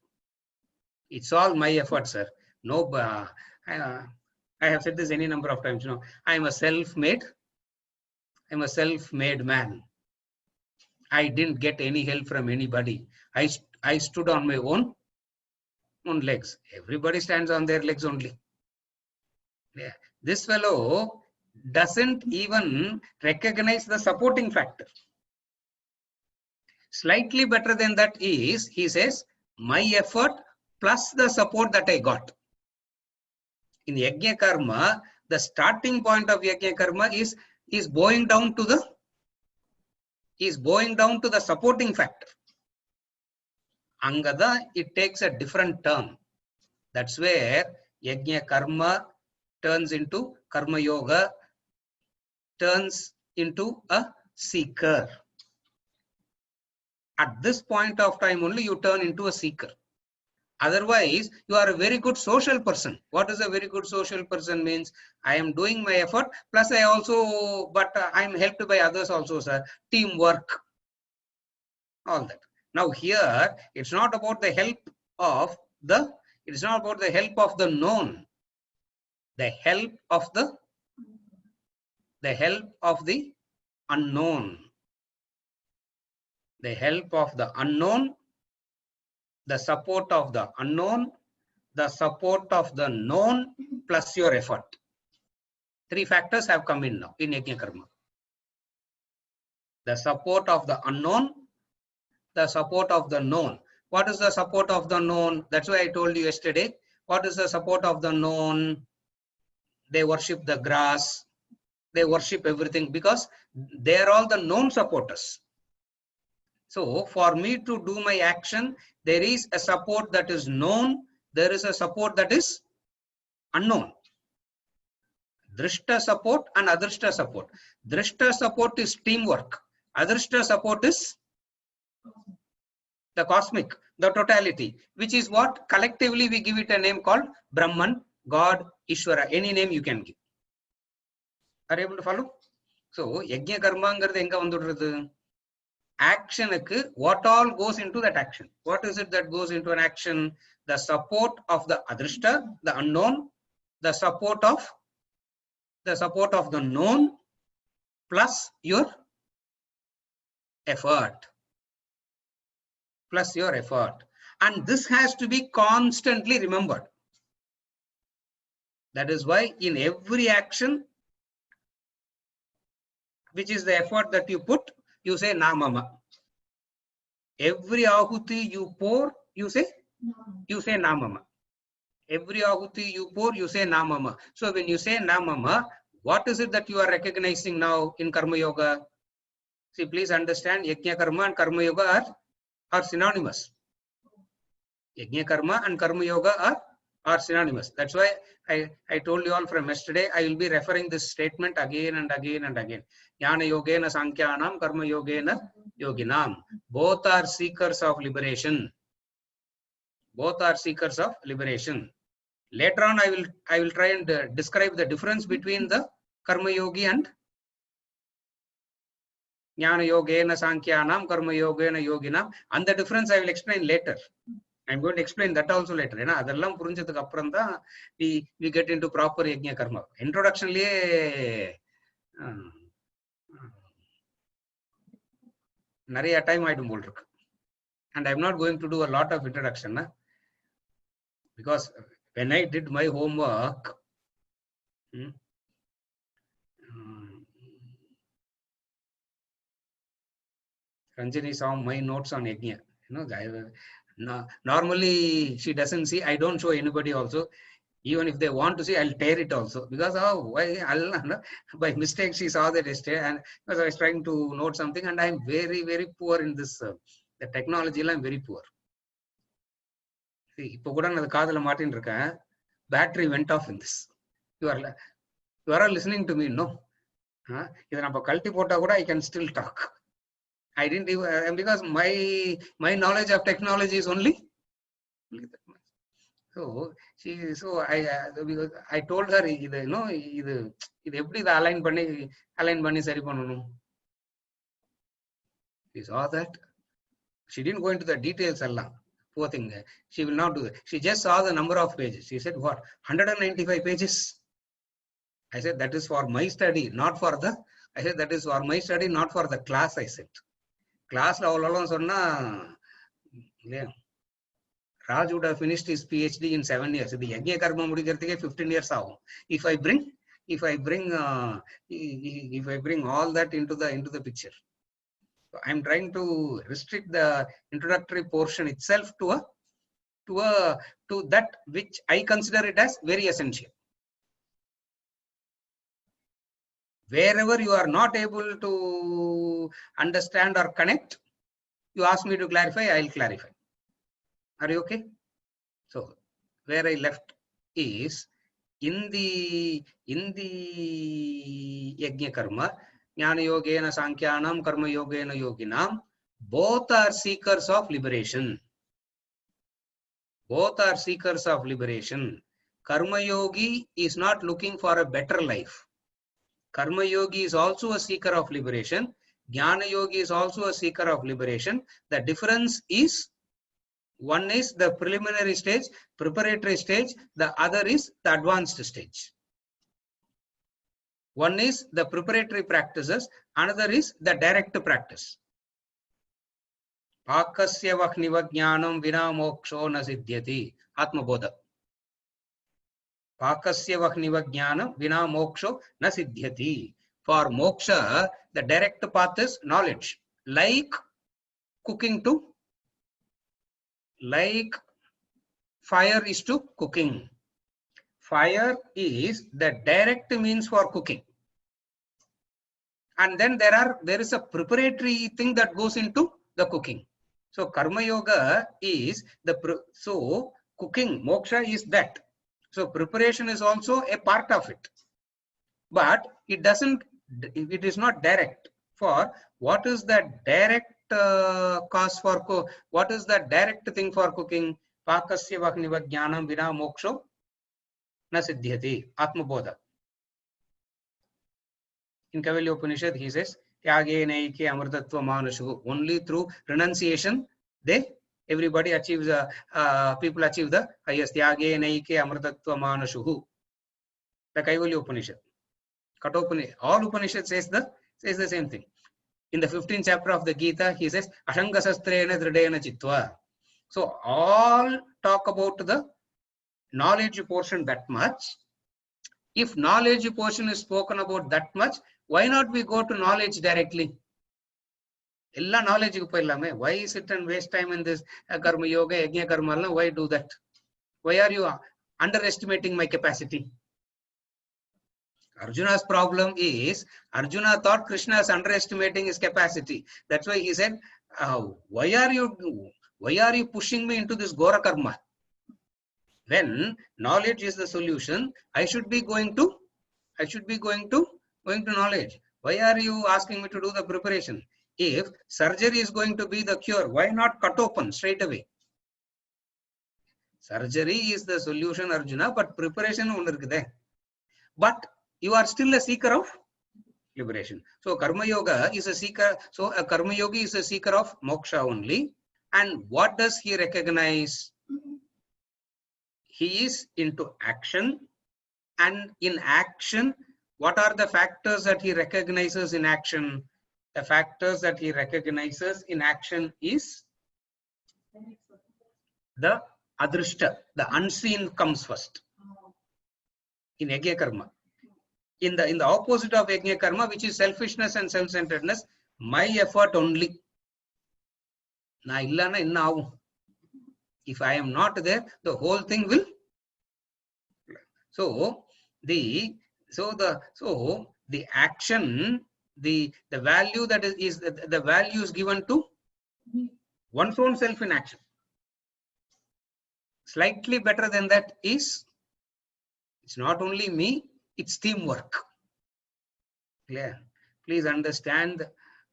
It's all my effort, sir. No, I have said this any number of times. You know, I'm a self-made man. I didn't get any help from anybody. I stood on my own legs. Everybody stands on their legs only. Yeah. This fellow doesn't even recognize the supporting factor. Slightly better than that is, he says, my effort plus the support that I got. In yajna karma, the starting point of yajna karma is bowing down to the supporting factor. Angada, it takes a different turn. That's where yajna karma turns into karma yoga, turns into a seeker. At this point of time only you turn into a seeker. Otherwise, you are a very good social person. What is a very good social person means? I am doing my effort, plus I also, but I am helped by others also, sir. Teamwork, all that. Now here, it's not about the help of the, it's not about the help of the known. The help of the unknown. The help of the unknown, the support of the unknown, the support of the known, plus your effort. Three factors have come in now in yajna karma. The support of the unknown, the support of the known. What is the support of the known? That's why I told you yesterday. What is the support of the known? They worship the grass. They worship everything because they are all the known supporters. So for me to do my action, there is a support that is known. There is a support that is unknown. Drishta support and adrishta support. Drishta support is teamwork. Adrishta support is the cosmic, the totality, which is what collectively we give it a name called Brahman, God, Ishvara. Any name you can give. Are you able to follow? So yajna karma enga vandudrathu? Action, what all goes into that action? What is it that goes into an action? The support of the adrishta, the unknown, the support of the known, plus your effort. plus your effort. And this has to be constantly remembered. That is why in every action, which is the effort that you put, you say namama. Every ahuti you pour, you say namama. Every ahuti you pour, you say namama. So when you say namama, what is it that you are recognizing now in Karma Yoga? See, please understand, Yajna Karma and Karma Yoga are synonymous. Yajna Karma and Karma Yoga are synonymous. That's why I told you all from yesterday, I will be referring this statement again and again and again. Jnana Yogena Sankhyanam, Karma Yogena Yoginam. Both are seekers of liberation. Both are seekers of liberation. Later on, I will try and describe the difference between the Karma Yogi and Jnana Yogena Sankhyanam, Karma Yogena Yoginam. And the difference I will explain later. I'm going to explain that also later. அதெல்லாம் புரிஞ்சதுக்கு அப்புறம் தான் we get into proper யஜ்ஞ கர்மா. இன்ட்ரோடக்ஷன்லயே நிறைய time ஆயிடும் போல் இருக்கு. And I'm not going to do a lot of introduction, because when I did my homework, Ranjini saw my notes on yajna. Normally she doesn't see. I don't show anybody also. Even if they want to see, I'll tear it also, because by mistake she saw that yesterday, and because I was trying to note something, and I'm very, very poor in this. The technology, I'm very poor. See, battery went off in this. You are listening to me, no? I can still talk. I didn't even, because my knowledge of technology is only. So because I told her, இது எப்படி இத align பண்ணி சரி பண்ணனும். She saw that. She didn't go into the details along. Poor thing. She will not do that. She just saw the number of pages. She said, what? 195 pages. I said, that is for my study, not for the. I said, that is for my study, not for the class. I said, class la avvallam sonna. Raj would have finished his PhD in 7 years. The Yajna Karma mudikiradhukku 15 years agum. If I bring all that into the picture. So I'm trying to restrict the introductory portion itself to that which I consider it as very essential. Wherever you are not able to understand or connect, you ask me to clarify, I'll clarify. Are you okay? So where I left is in the Yajna Karma, Jnana Yogena Sankhyanam, Karma Yogena Yoginam, both are seekers of liberation. Both are seekers of liberation. Karma Yogi is not looking for a better life. Karma Yogi is also a seeker of liberation. Jnana Yogi is also a seeker of liberation. The difference is, one is the preliminary stage, preparatory stage. The other is the advanced stage. One is the preparatory practices. Another is the direct practice. Pakasya vahniva jnanam vina moksho na siddhyati. Atma bodha. Pakasya vahniva jnanam vina moksho na siddhyati. For moksha, the direct path is knowledge. Like cooking to, like fire is to cooking. Fire is the direct means for cooking. And then there is a preparatory thing that goes into the cooking. So Karma Yoga is so cooking, moksha is that. So preparation is also a part of it. But it is not direct. For what is the direct cause for what is the direct thing for cooking? Pakasya vahniva jnanam vina moksho na siddhyati. Atma bodha. In Kaivalya Upanishad, he says, Tyage naike amrtatva manashu. Only through renunciation, everybody achieves, people achieve the highest. Tyage naike amrtatva manashu. The Kaivalya Upanishad. Kathopanishad, all Upanishad says the same thing. In the 15th chapter of the Gita, he says, Ashangasastrena Dridena Chitva. So all talk about the knowledge portion that much. If knowledge portion is spoken about that much, why not we go to knowledge directly? Ella knowledge ku why sit and waste time in this karma yoga, yajna karma? Why do that? Why are you underestimating my capacity? Arjuna's problem is, Arjuna thought Krishna is underestimating his capacity. That's why he said, why are you pushing me into this Gora karma? When knowledge is the solution, I should be going to knowledge. Why are you asking me to do the preparation? If surgery is going to be the cure, why not cut open straight away? Surgery is the solution, Arjuna, but preparation only there. But you are still a seeker of liberation. So karma yoga is a seeker. So a karma yogi is a seeker of moksha only. And what does he recognize? He is into action. And in action, what are the factors that he recognizes in action? The factors that he recognizes in action is the adrishta, the unseen comes first in yajna karma. In the opposite of yajna karma, which is selfishness and self-centeredness, my effort only. If I am not there, the whole thing will. So the action, the value that is the value is given to one's own self in action. Slightly better than that is, it's not only me, it's teamwork. Clear? Please understand,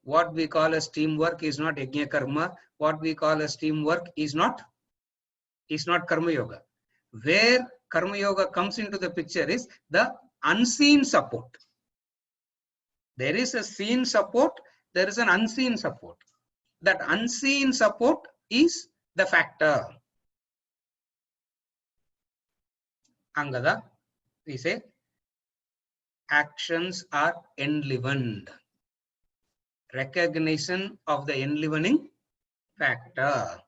what we call as teamwork is not yajna karma. What we call as teamwork is not karma yoga. Where karma yoga comes into the picture is the unseen support. There is a seen support, there is an unseen support. That unseen support is the factor. Angada, we say, actions are enlivened. Recognition of the enlivening factor.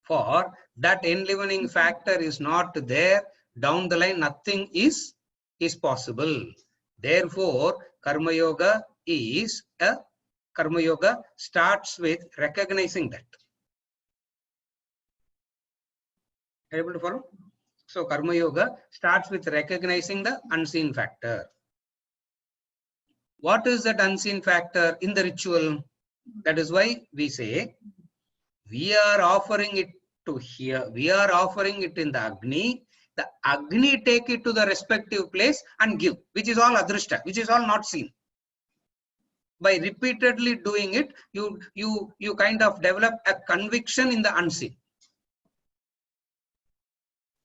For that enlivening factor is not there, down the line nothing is possible. Therefore, karma yoga starts with recognizing that. Are you able to follow? So karma yoga starts with recognizing the unseen factor. What is that unseen factor in the ritual? That is why we say we are offering it to here. We are offering it in the Agni. The Agni take it to the respective place and give, which is all adrishta, which is all not seen. By repeatedly doing it, you kind of develop a conviction in the unseen.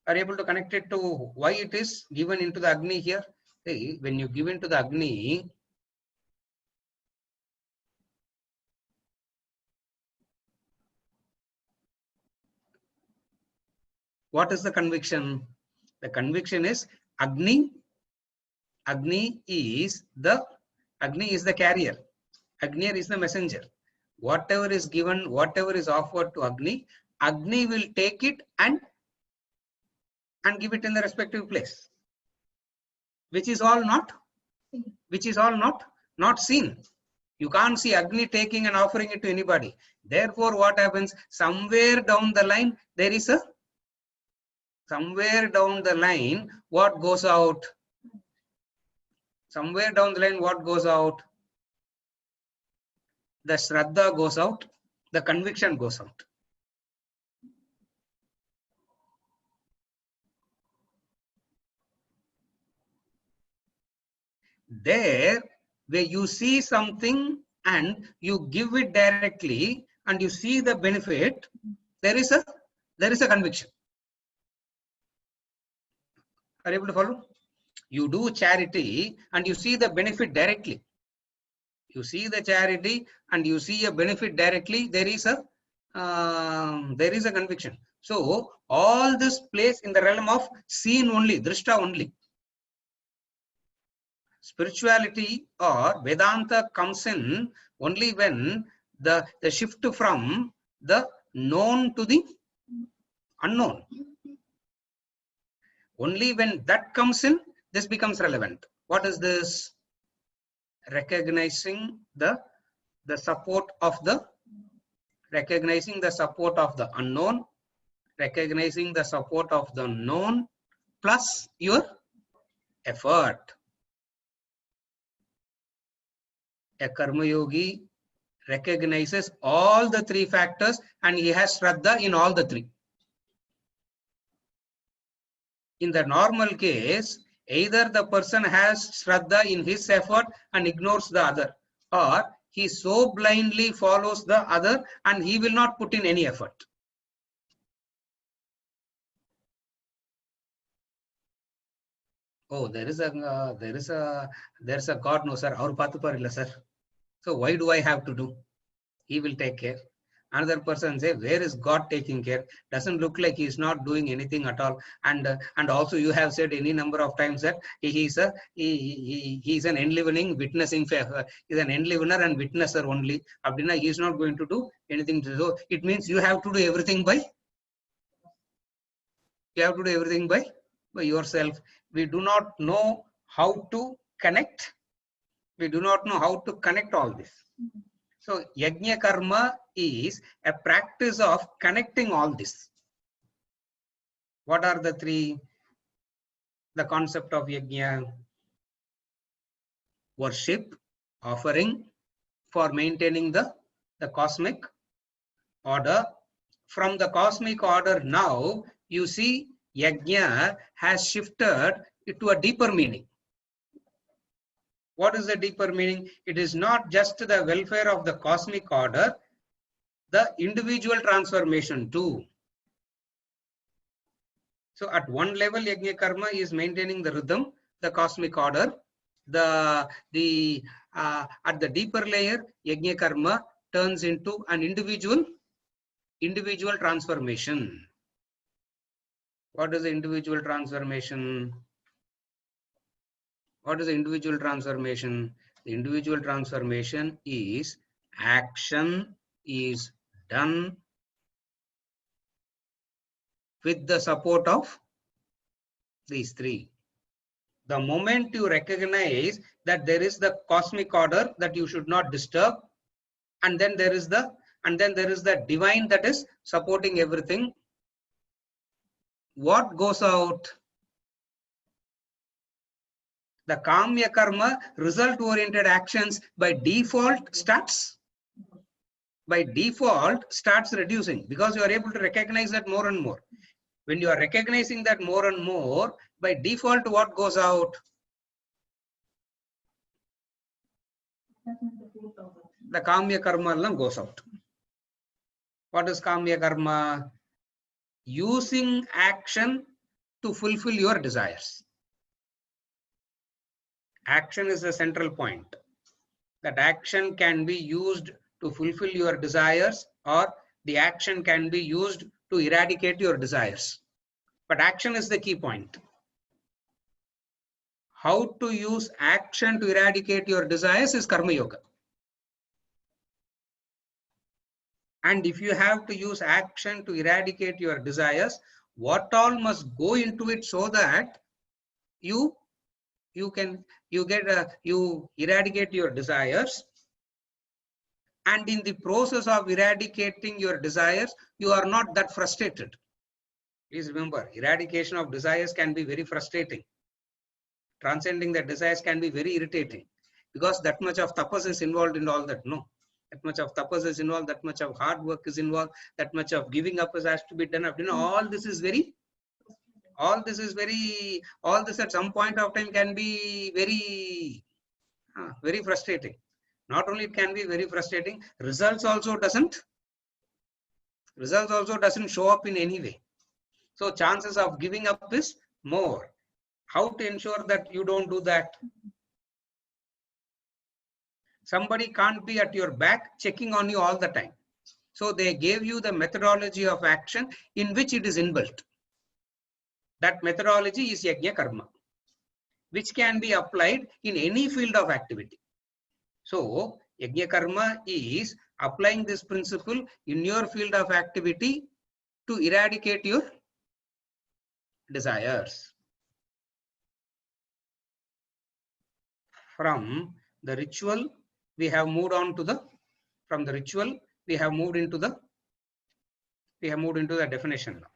Are you able to connect it to why it is given into the Agni here? Hey, when you give into the Agni, what is the conviction? The conviction is Agni. Agni is the carrier. Agni is the messenger. Whatever is given, whatever is offered to Agni, Agni will take it and give it in the respective place. Which is all not seen. You can't see Agni taking and offering it to anybody. Therefore, what happens? Somewhere down the line, what goes out? Somewhere down the line, what goes out? The Shraddha goes out, the conviction goes out. There, where you see something and you give it directly and you see the benefit, there is a conviction. Are you able to follow? You do charity and you see the benefit directly. You see the charity and you see a benefit directly, there is a conviction. So all this plays in the realm of seen only, drishta only. spirituality or Vedanta comes in only when the shift from the known to the unknown. Only when that comes in, this becomes relevant. What is this? Recognizing the support of the unknown, recognizing the support of the known, plus your effort. A karma yogi recognizes all the three factors and he has Shraddha in all the three. In the normal case, either the person has Shraddha in his effort and ignores the other, or he so blindly follows the other and he will not put in any effort. Oh, there is a God, no sir. Aur paathu parilla sir. So why do I have to do? He will take care. Another person say, where is God taking care? Doesn't look like he is not doing anything at all. And also you have said any number of times that he is an enlivening witnessing, is an enlivener and witnesser only. Abdina, he is not going to do anything to do. It means you have to do everything by yourself. We do not know how to connect. We do not know how to connect all this. So yajna karma is a practice of connecting all this. What are the three? The concept of yajna: worship, offering, for maintaining the cosmic order. From the cosmic order now, you see yajna has shifted to a deeper meaning. What is the deeper meaning? It is not just the welfare of the cosmic order, the individual transformation too. So at one level, yajna karma is maintaining the rhythm, the cosmic order. At the deeper layer, yajna karma turns into an individual transformation. What is the individual transformation? What is the individual transformation? The individual transformation is action is done with the support of these three. The moment you recognize that there is the cosmic order that you should not disturb, and then there is the divine that is supporting everything, what goes out? The kamya karma, result oriented actions, by default starts reducing, because you are able to recognize that more and more. When you are recognizing that more and more, by default what goes out? The kamya karma goes out. What is kamya karma? Using action to fulfill your desires. Action is the central point. That action can be used to fulfill your desires, or the action can be used to eradicate your desires. But action is the key point. How to use action to eradicate your desires is karma yoga. And if you have to use action to eradicate your desires, what all must go into it so that you eradicate your desires, and in the process of eradicating your desires, you are not that frustrated. Please remember, eradication of desires can be very frustrating. Transcending the desires can be very irritating, because that much of tapas is involved in all that. No, that much of tapas is involved, that much of hard work is involved, that much of giving up has to be done. All this at some point of time can be very frustrating. Not only it can be very frustrating, results also doesn't show up in any way. So chances of giving up is more. How to ensure that you don't do that? Somebody can't be at your back checking on you all the time. So they gave you the methodology of action in which it is inbuilt. That methodology is yajna karma. which can be applied in any field of activity. So, Yajna Karma is applying this principle in your field of activity to eradicate your desires. From the ritual, we have moved on to the, from the ritual, we have moved into the definition now.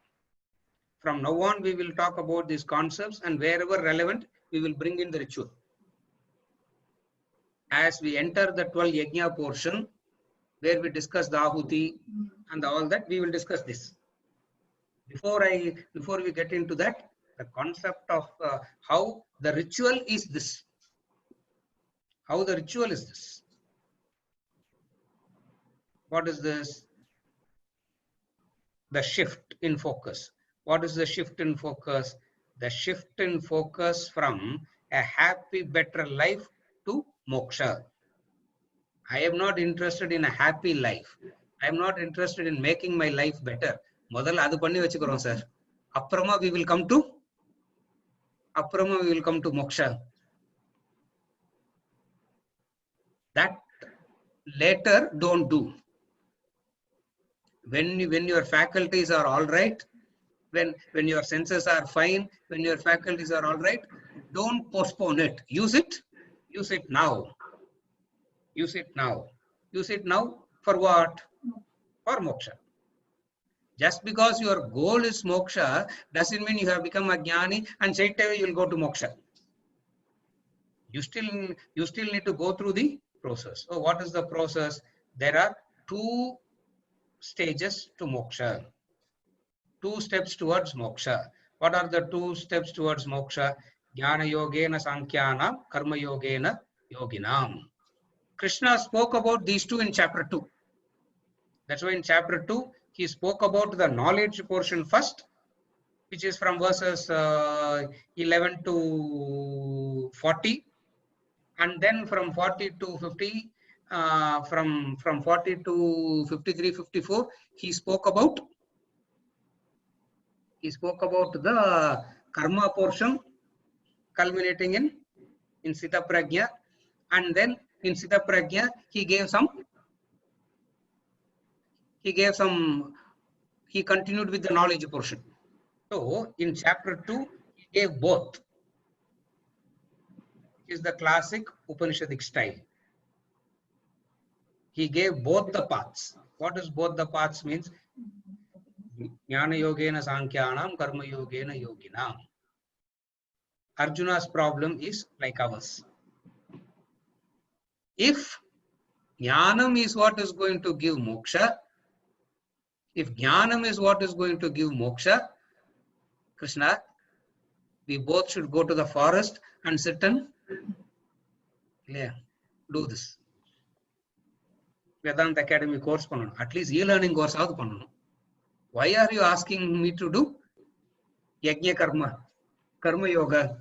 From now on, we will talk about these concepts, and wherever relevant, we will bring in the ritual. As we enter the 12 Yajna portion, where we discuss the Ahuti and all that, we will discuss this. Before we get into that, the concept of how the ritual is this. How the ritual is this. What is this? The shift in focus. What is the shift in focus? The shift in focus from a happy, better life to moksha. I am not interested in a happy life. I am not interested in making my life better. Modal adu panni vechikurom sir. Apparama we will come to moksha. That later don't do. When your faculties are all right, when your senses are fine, when your faculties are all right, don't postpone it. Use it now. Use it now. Use it now for what? For moksha. Just because your goal is moksha doesn't mean you have become a jnani and straight away you will go to moksha. You still need to go through the process. So what is the process? There are 2 stages to moksha. 2 steps towards moksha. What are the 2 steps towards moksha? Jnana yogena sankhyanam, karma yogena yoginam. Krishna spoke about these 2 in chapter 2. That's why in chapter 2, he spoke about the knowledge portion first, which is from verses 11 to 40. And then from 40 to 50, from 40 to 53, 54, he spoke about the karma portion culminating in Sita Prajna. And then in Sita Prajna, he continued with the knowledge portion. So in chapter 2, he gave both. Is the classic Upanishadic style. He gave both the paths. What does both the paths means? Jnana yogena sankhyanam, karma yogena yoginam. Arjuna's problem is like ours. If jnanam is what is going to give moksha, Krishna, we both should go to the forest and sit and do this. Vedanta Academy course pannanum. At least e-learning course avadu pannanum. Why are you asking me to do Yajna Karma Yoga?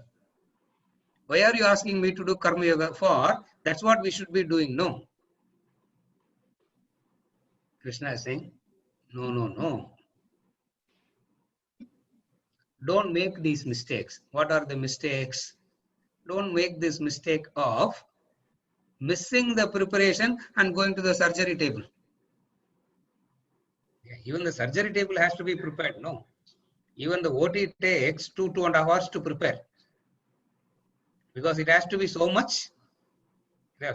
Why are you asking me to do Karma Yoga? For that's what we should be doing. No. Krishna is saying, no. Don't make these mistakes. What are the mistakes? Don't make this mistake of missing the preparation and going to the surgery table. Even the surgery table has to be prepared. No. Even the OT takes 2.5 hours to prepare. Because it has to be so much.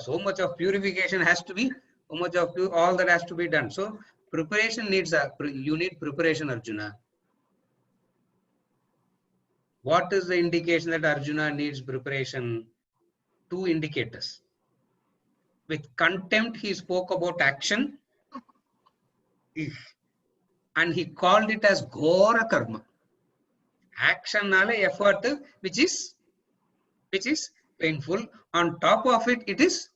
So much of purification has to be, so much of all that has to be done. So preparation needs you need preparation, Arjuna. What is the indication that Arjuna needs preparation? 2 indicators. With contempt, he spoke about action. And he called it as Ghora Karma. Action nale effort, which is painful. On top of it, it is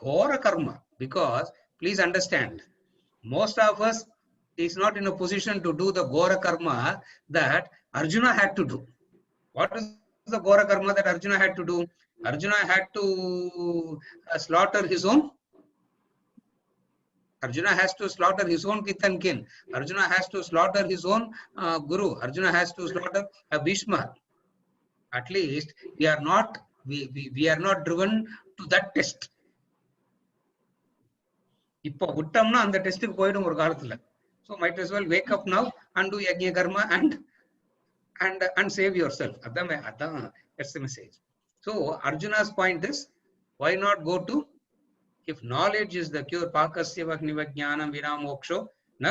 Ghora Karma. Because, please understand, most of us is not in a position to do the Ghora Karma that Arjuna had to do. What is the Ghora Karma that Arjuna had to do? Arjuna had to slaughter his own. Arjuna has to slaughter his own kith and kin. Arjuna has to slaughter his own guru. Arjuna has to slaughter a Bhishma. At least we are not driven to that test. இப்போ விட்டோம்னா அந்த டெஸ்ட்டுக்கு போயிடும் ஒரு காலத்துல. So might as well wake up now and do yajna karma and save yourself. That's the message. So Arjuna's point is, why not go to, if knowledge is the cure, pakasya vajnanam vina moksho na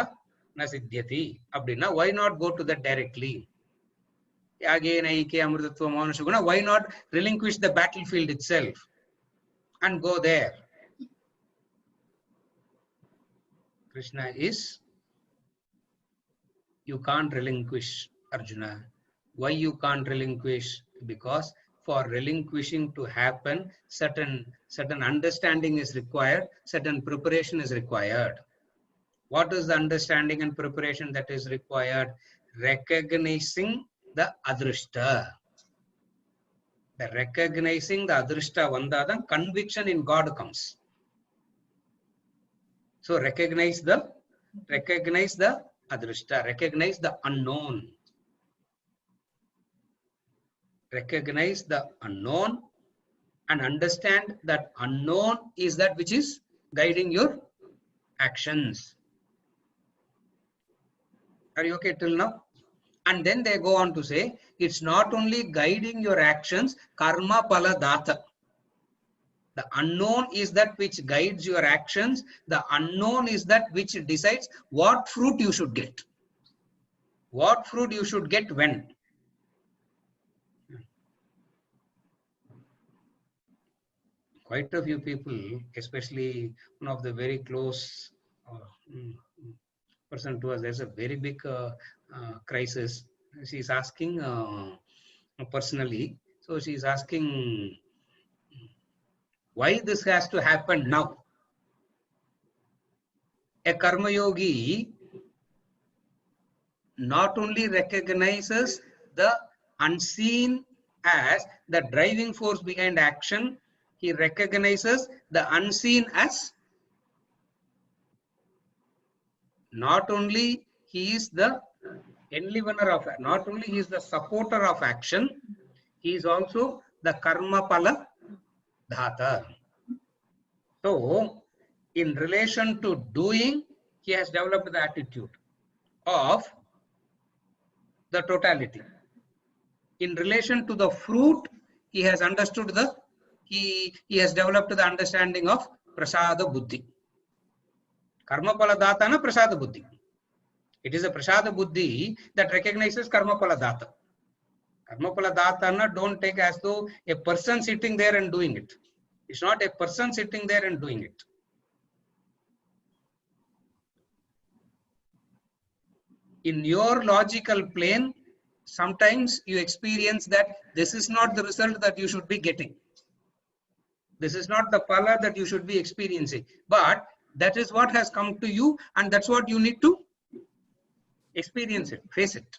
siddhyati abdina, why not go to that directly? Again, why not relinquish the battlefield itself and go there? Krishna is, you can't relinquish, Arjuna. Why you can't relinquish? Because for relinquishing to happen, certain understanding is required, certain preparation is required. What is the understanding and preparation that is required? Recognizing the adrishta. The recognizing the adrishta vandadan conviction in God comes. So recognize the adrishta, recognize the unknown. Recognize the unknown and understand that unknown is that which is guiding your actions. Are you okay till now? And then they go on to say, it's not only guiding your actions, karma pala data. The unknown is that which guides your actions. The unknown is that which decides what fruit you should get. What fruit you should get when. Quite a few people, especially one of the very close person to us, there's a very big crisis. She's asking personally, so she's asking why this has to happen now. A karma yogi not only recognizes the unseen as the driving force behind action, he recognizes the unseen as not only he is the enlivener of, not only he is the supporter of action, he is also the karma pala dhata. So in relation to doing, he has developed the attitude of the totality. In relation to the fruit, he has understood the, he has developed the understanding of prasada buddhi. Karma pala data na prasada buddhi. It is a prasada buddhi that recognizes karma pala data. Karma pala data na don't take as though a person sitting there and doing it. It's not a person sitting there and doing it. In your logical plane, sometimes you experience that this is not the result that you should be getting. This is not the pala that you should be experiencing. But that is what has come to you, and that's what you need to experience it, face it.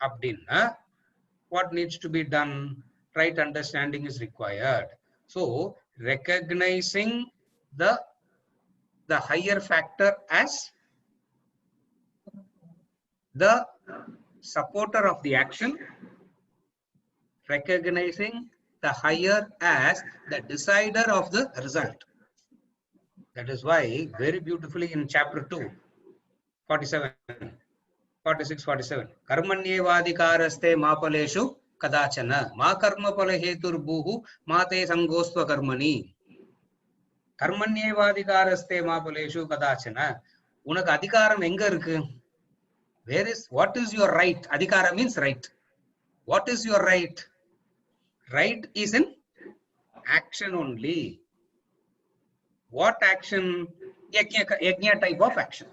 Abdinna, what needs to be done? Right understanding is required. So recognizing the higher factor as the supporter of the action, recognizing the higher as the decider of the result. That is why very beautifully in chapter 2, 46-47, karmanyevadikaraste mapaleshu kadachana ma karma pala hetur buhu mate sangosva karmani. Karmanyevadikaraste mapaleshu kadachana. Unak adhikaram enga irukku? Where is, what is your right? Adhikara means right. What is your right? Right is in action only. What action? Yajna type of action.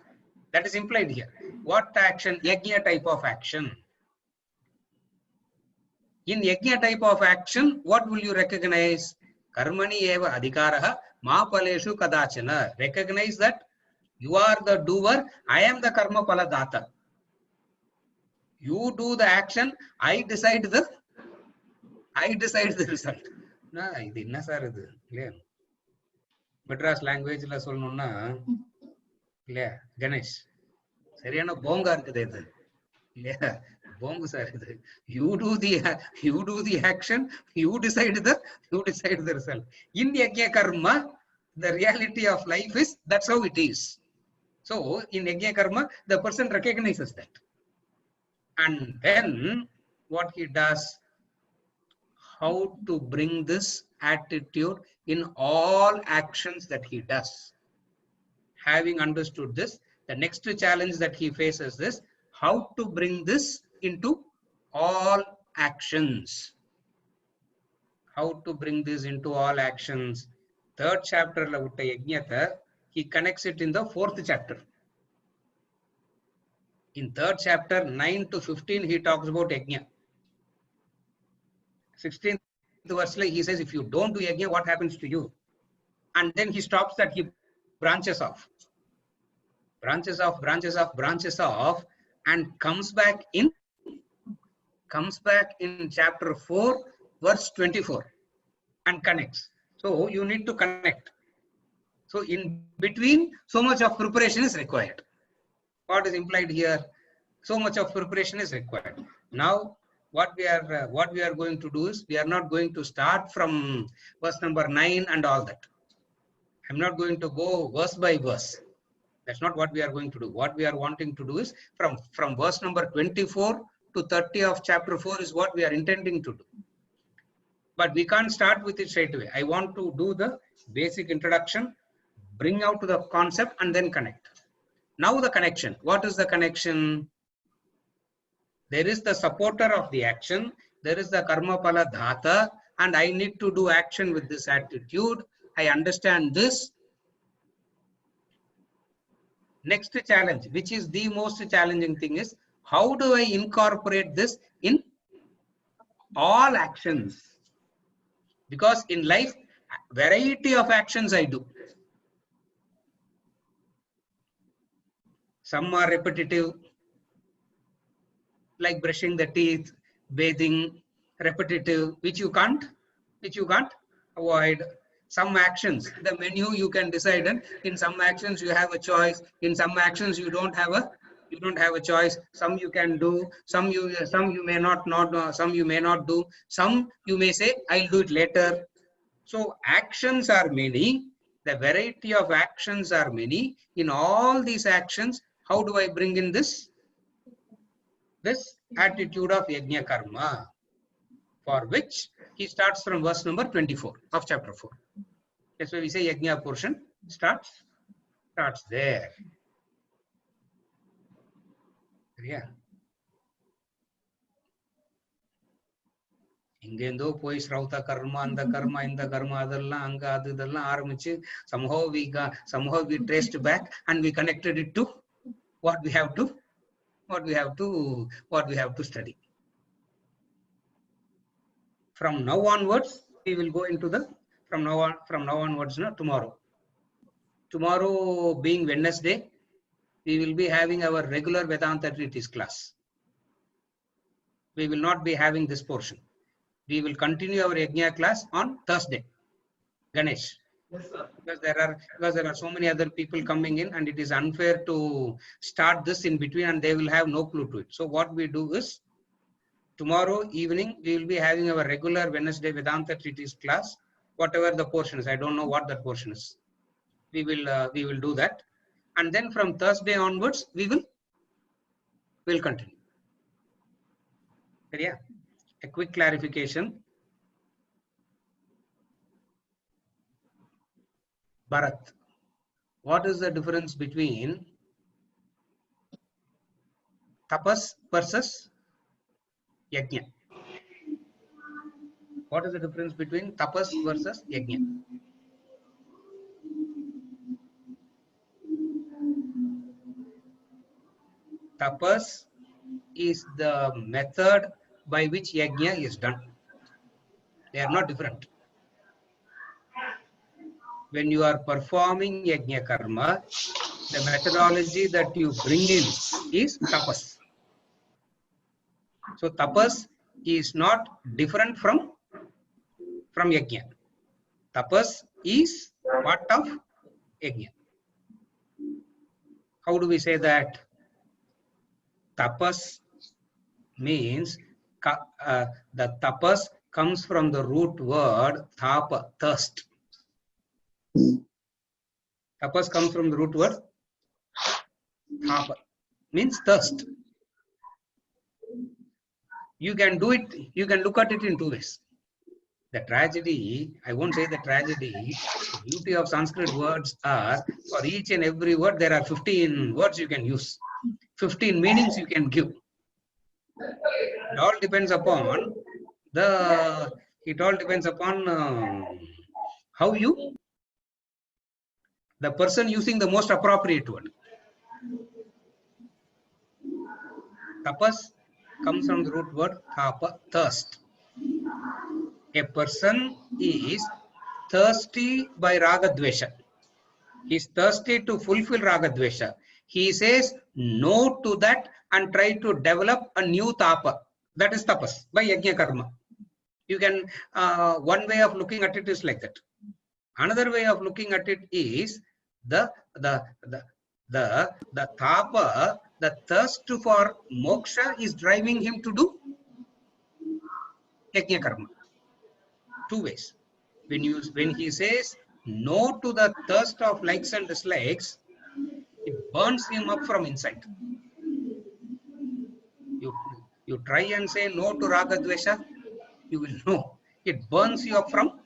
That is implied here. What action? Yajna type of action. In yajna type of action, what will you recognize? Karmani eva adhikaraha ma paleshu kadachana. Recognize that you are the doer, I am the karma pala data. You do the action, I decide the result. Na idu enna sir idu இல்லையா? மெட்ராஸ் லாங்குவேஜ்ல சொல்லணும்னா இல்லையா கணேஷ், சரியான போங்கா இருக்குது இது இல்லையா? Bomb, sir. You do the action, you decide the result. In Yajna Karma, the reality of life is that's how it is. So in Yajna Karma, the person recognizes that. And then what he does, how to bring this attitude in all actions that he does. Having understood this, the next challenge that he faces is how to bring this into all actions. How to bring this into all actions. Third chapter, he connects it in the fourth chapter. In third chapter, 9 to 15, he talks about yajna. 16th verse, he says, if you don't do yajna, what happens to you? And then he stops that, he branches off. Branches off, and comes back in chapter 4, verse 24, and connects. So you need to connect. So in between, so much of preparation is required. What is implied here? So much of preparation is required. Now, what we are going to do is, we are not going to start from verse number 9 and all that. I'm not going to go verse by verse. That's not what we are going to do. What we are wanting to do is from verse number 24 to 30 of chapter 4 is what we are intending to do. But we can't start with it straight away. I want to do the basic introduction, bring out to the concept, and then connect. Now the connection. What is the connection? There is the supporter of the action. There is the karma pala dhata, and I need to do action with this attitude. I understand this. Next challenge, which is the most challenging thing, is how do I incorporate this in all actions? Because in life, variety of actions I do. Some are repetitive, like brushing the teeth, bathing, repetitive, which you can't avoid. Some actions, the menu you can decide, and in some actions you have a choice. In some actions you don't have a choice. Some you can do, some you may not some you may not do. Some you may say, I'll do it later. So actions are many. The variety of actions are many. In all these actions, how do I bring in this attitude of yajna karma, for which he starts from verse number 24 of chapter 4. That's why we say yajna portion starts there. Yeah. இங்கேந்தோ போய் ஸ்ரௌத கர்மா, அந்த கர்மா, இந்த கர்மா, அதெல்லாம் அங்க அது இதெல்லாம் ஆரம்பிச்சு somehow we traced back and we connected it to what we have to study. From now onwards, we will go into the from now onwards, tomorrow being Wednesday, we will be having our regular Vedanta treatise class. We will not be having this portion. We will continue our yajna class on Thursday, Ganesh. Yes, sir. Because there are so many other people coming in, and it is unfair to start this in between, and they will have no clue to it. So what we do is, tomorrow evening we will be having our regular Wednesday Vedanta treatise class, whatever the portion is. I don't know what that portion is. We will do that, and then from Thursday onwards we will continue. Yeah. A quick clarification. Bharat, what is the difference between tapas versus yajna? What is the difference between tapas versus yajna? Tapas is the method by which yajna is done. They are not different. When you are performing yajna karma, the methodology that you bring in is tapas. So tapas is not different from yajna. Tapas is part of yajna. How do we say that? Tapas means the tapas comes from the root word thapa, thirst. Tapas comes from the root word thapa, means thirst. You can do it, you can look at it in two ways. The tragedy, I won't say the tragedy, the beauty of Sanskrit words are, for each and every word, there are 15 words you can use, 15 meanings you can give. It all depends upon how you, the person using the most appropriate word. Tapas comes from the root word thapa, thirst. A person is thirsty by raga dvesha. He is thirsty to fulfill raga dvesha. He says no to that and try to develop a new tapa. That is tapas by yajna karma. You can, one way of looking at it is like that. Another way of looking at it is the tapa, the thirst for moksha is driving him to do yajna karma. Two ways. When he says no to the thirst of likes and dislikes, it burns him up from inside. You try and say no to raga dvesha, you will know it burns you up from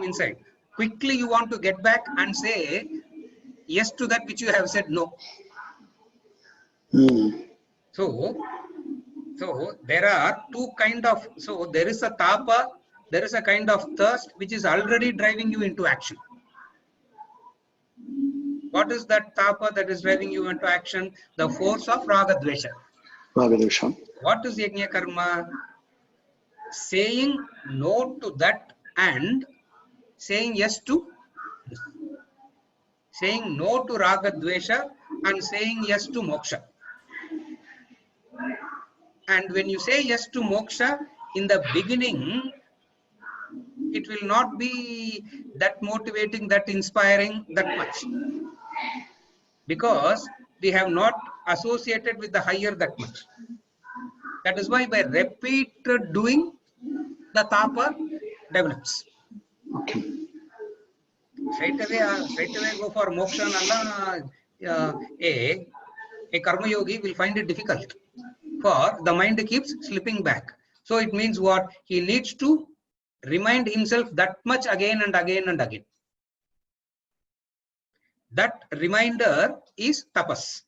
inside. Quickly you want to get back and say yes to that which you have said no. So there are two kind of, so there is a tapa, there is a kind of thirst which is already driving you into action. What is that tapa that is driving you into action? The force of raga dvesha. What is yajna karma? Saying no to that and saying yes to this. Saying no to raga dvesha and saying yes to moksha. And when you say yes to moksha, in the beginning, it will not be that motivating, that inspiring, that much. Because we have not associated with the higher that much. That is why by repeated doing, the tapa develops. Okay. Straight away go for moksha. A karma yogi will find it difficult. For the mind keeps slipping back. So it means what? He needs to remind himself that much again and again and again. That reminder is tapas.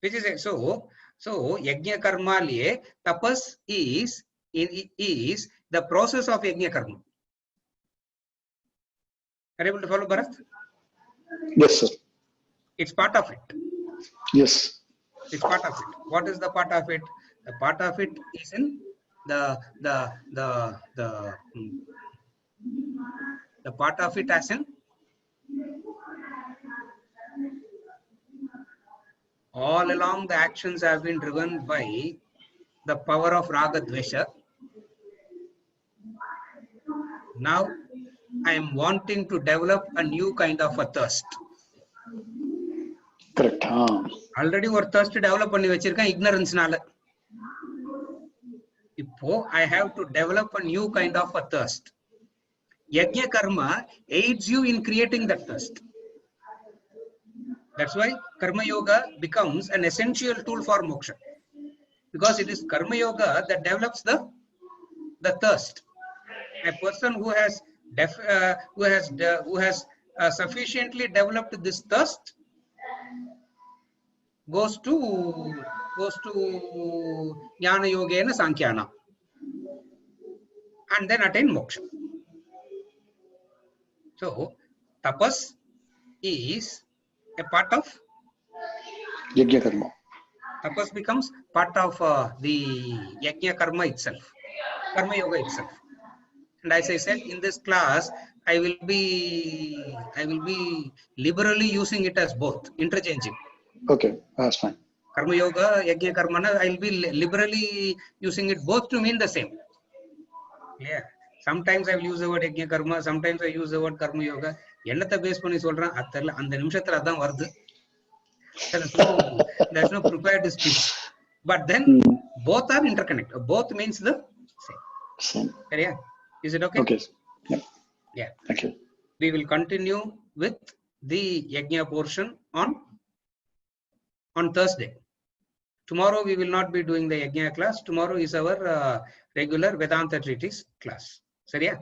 Which is so yajna karma liye tapas is the process of yajna karma. Are you able to follow, Bharat? Yes, sir. It's part of it. Yes. It's part of it. What is the part of it? The part of it is in the part of it as in all along the actions have been driven by the power of raga dvesha. Now I am wanting to develop a new kind of a thirst. Correct. Already ஒரு thirst develop பண்ணி வச்சிருக்கேன் ignoranceனால. இப்போ I have to develop a new kind of a thirst. Yajna karma aids you in creating that thirst. That's why karma yoga becomes an essential tool for moksha, because it is karma yoga that develops the thirst. A person who has sufficiently developed this thirst goes to jnana yogena sankhyanam and then attain moksha. So tapas is a part of yajna karma. Tapas becomes part of the yajna karma itself, karma yoga itself. And as I said, in this class, I will be liberally using it as both, interchanging. Okay, that's fine. Karma yoga, yajna karma, I will be liberally using it both to mean the same. Yeah. Sometimes I will use the word yajna karma, sometimes I use the word karma yoga. என்னத்தை base பண்ணி சொல்றேன் அது தெரியல, அந்த நிமிஷத்துல அதான் வருது. There's no prepared speech. But then both are interconnected. Both means the same. Same. Yeah. Is it okay? Okay. Yeah. Yeah. Thank you. We will continue with the Yajna portion on Thursday. Tomorrow we will not be doing the Yajna class. Tomorrow is our regular Vedanta treatise class. சரியா?